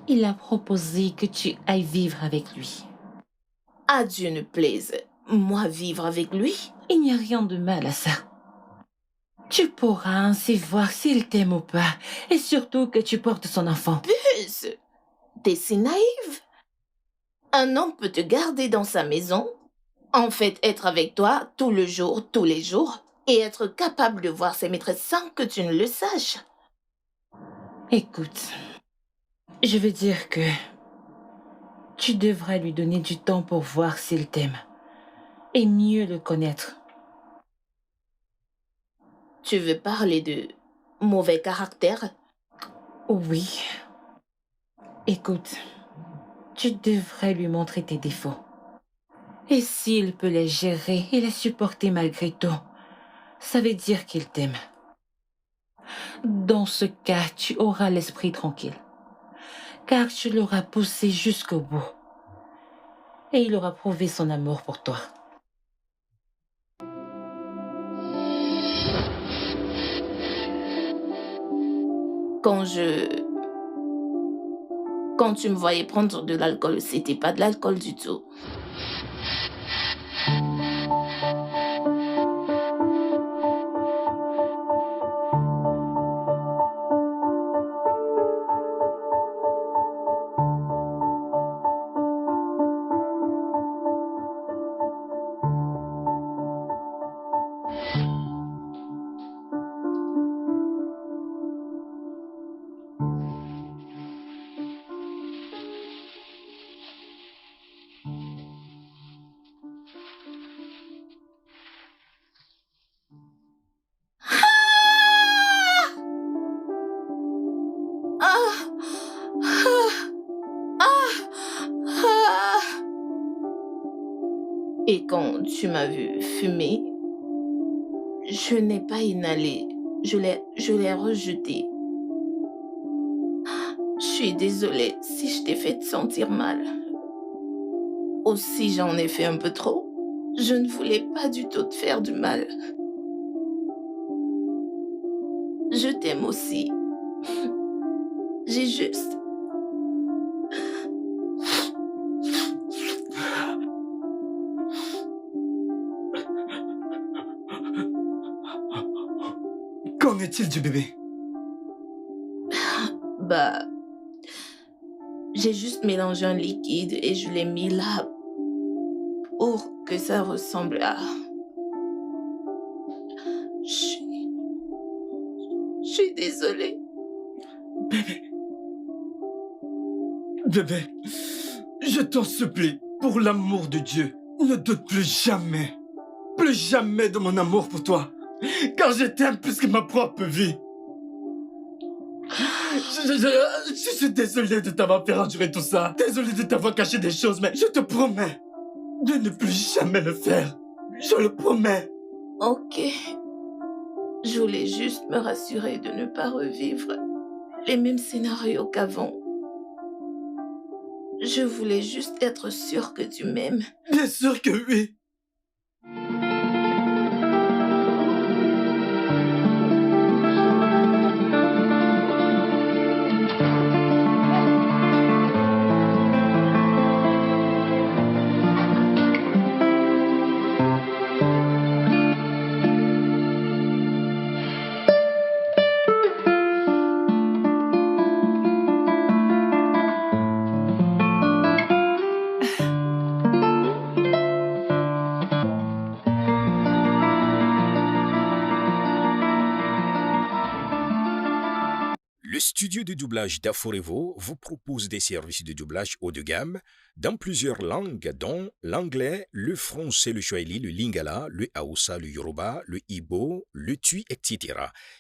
il a proposé que tu ailles vivre avec lui.
À Dieu ne plaise, moi vivre avec lui?
Il n'y a rien de mal à ça. Tu pourras ainsi voir s'il t'aime ou pas, et surtout que tu portes son enfant.
Puce, t'es si naïve. Un homme peut te garder dans sa maison, en fait être avec toi tout le jour, tous les jours, et être capable de voir ses maîtresses sans que tu ne le saches.
Écoute, je veux dire que tu devrais lui donner du temps pour voir s'il t'aime, et mieux le connaître.
Tu veux parler de mauvais caractère?
Oui. Écoute, tu devrais lui montrer tes défauts. Et s'il peut les gérer et les supporter malgré tout, ça veut dire qu'il t'aime. Dans ce cas, tu auras l'esprit tranquille, car tu l'auras poussé jusqu'au bout. Et il aura prouvé son amour pour toi.
Quand tu me voyais prendre de l'alcool, c'était pas de l'alcool du tout. Ah! Ah! Ah! Ah! Et quand tu m'as vu fumer, je n'ai pas inhalé, je l'ai rejeté. Je suis désolée si je t'ai fait te sentir mal. Ou si j'en ai fait un peu trop. Je ne voulais pas du tout te faire du mal. Je t'aime aussi. J'ai juste...
Qu'en est-il du bébé?
Bah... J'ai juste mélangé un liquide et je l'ai mis là pour que ça ressemble à... Je suis désolée.
Bébé, Bébé, je t'en supplie, pour l'amour de Dieu, ne doute plus jamais de mon amour pour toi, car je t'aime plus que ma propre vie. Je suis désolé de t'avoir fait endurer tout ça, désolé de t'avoir caché des choses, mais je te promets de ne plus jamais le faire. Je le promets.
Ok. Je voulais juste me rassurer de ne pas revivre les mêmes scénarios qu'avant. Je voulais juste être sûre que tu m'aimes.
Bien sûr que oui.
Le studio de doublage d'Aforevo vous propose des services de doublage haut de gamme dans plusieurs langues, dont l'anglais, le français, le swahili, le lingala, le hausa, le yoruba, le igbo, le tui, etc.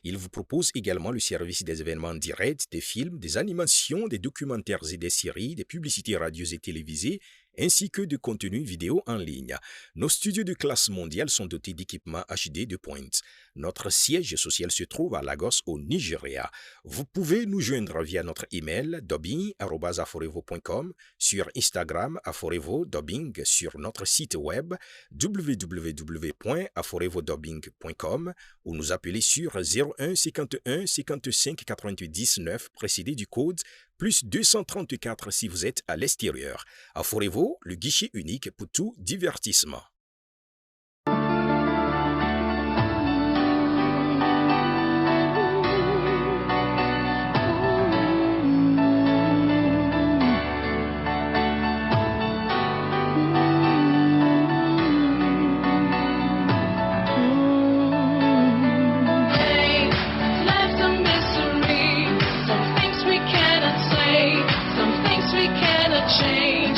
Il vous propose également le service des événements directs, des films, des animations, des documentaires et des séries, des publicités radio et télévisées, ainsi que de contenus vidéo en ligne. Nos studios de classe mondiale sont dotés d'équipements HD de pointe. Notre siège social se trouve à Lagos, au Nigeria. Vous pouvez nous joindre via notre email dubbing@aforevo.com, sur Instagram Aforevo Dubbing, sur notre site web www.aforevodubbing.com ou nous appeler sur 01 51 55 88 19 précédé du code plus 234 si vous êtes à l'extérieur. Aforevo, le guichet unique pour tout divertissement.
Change.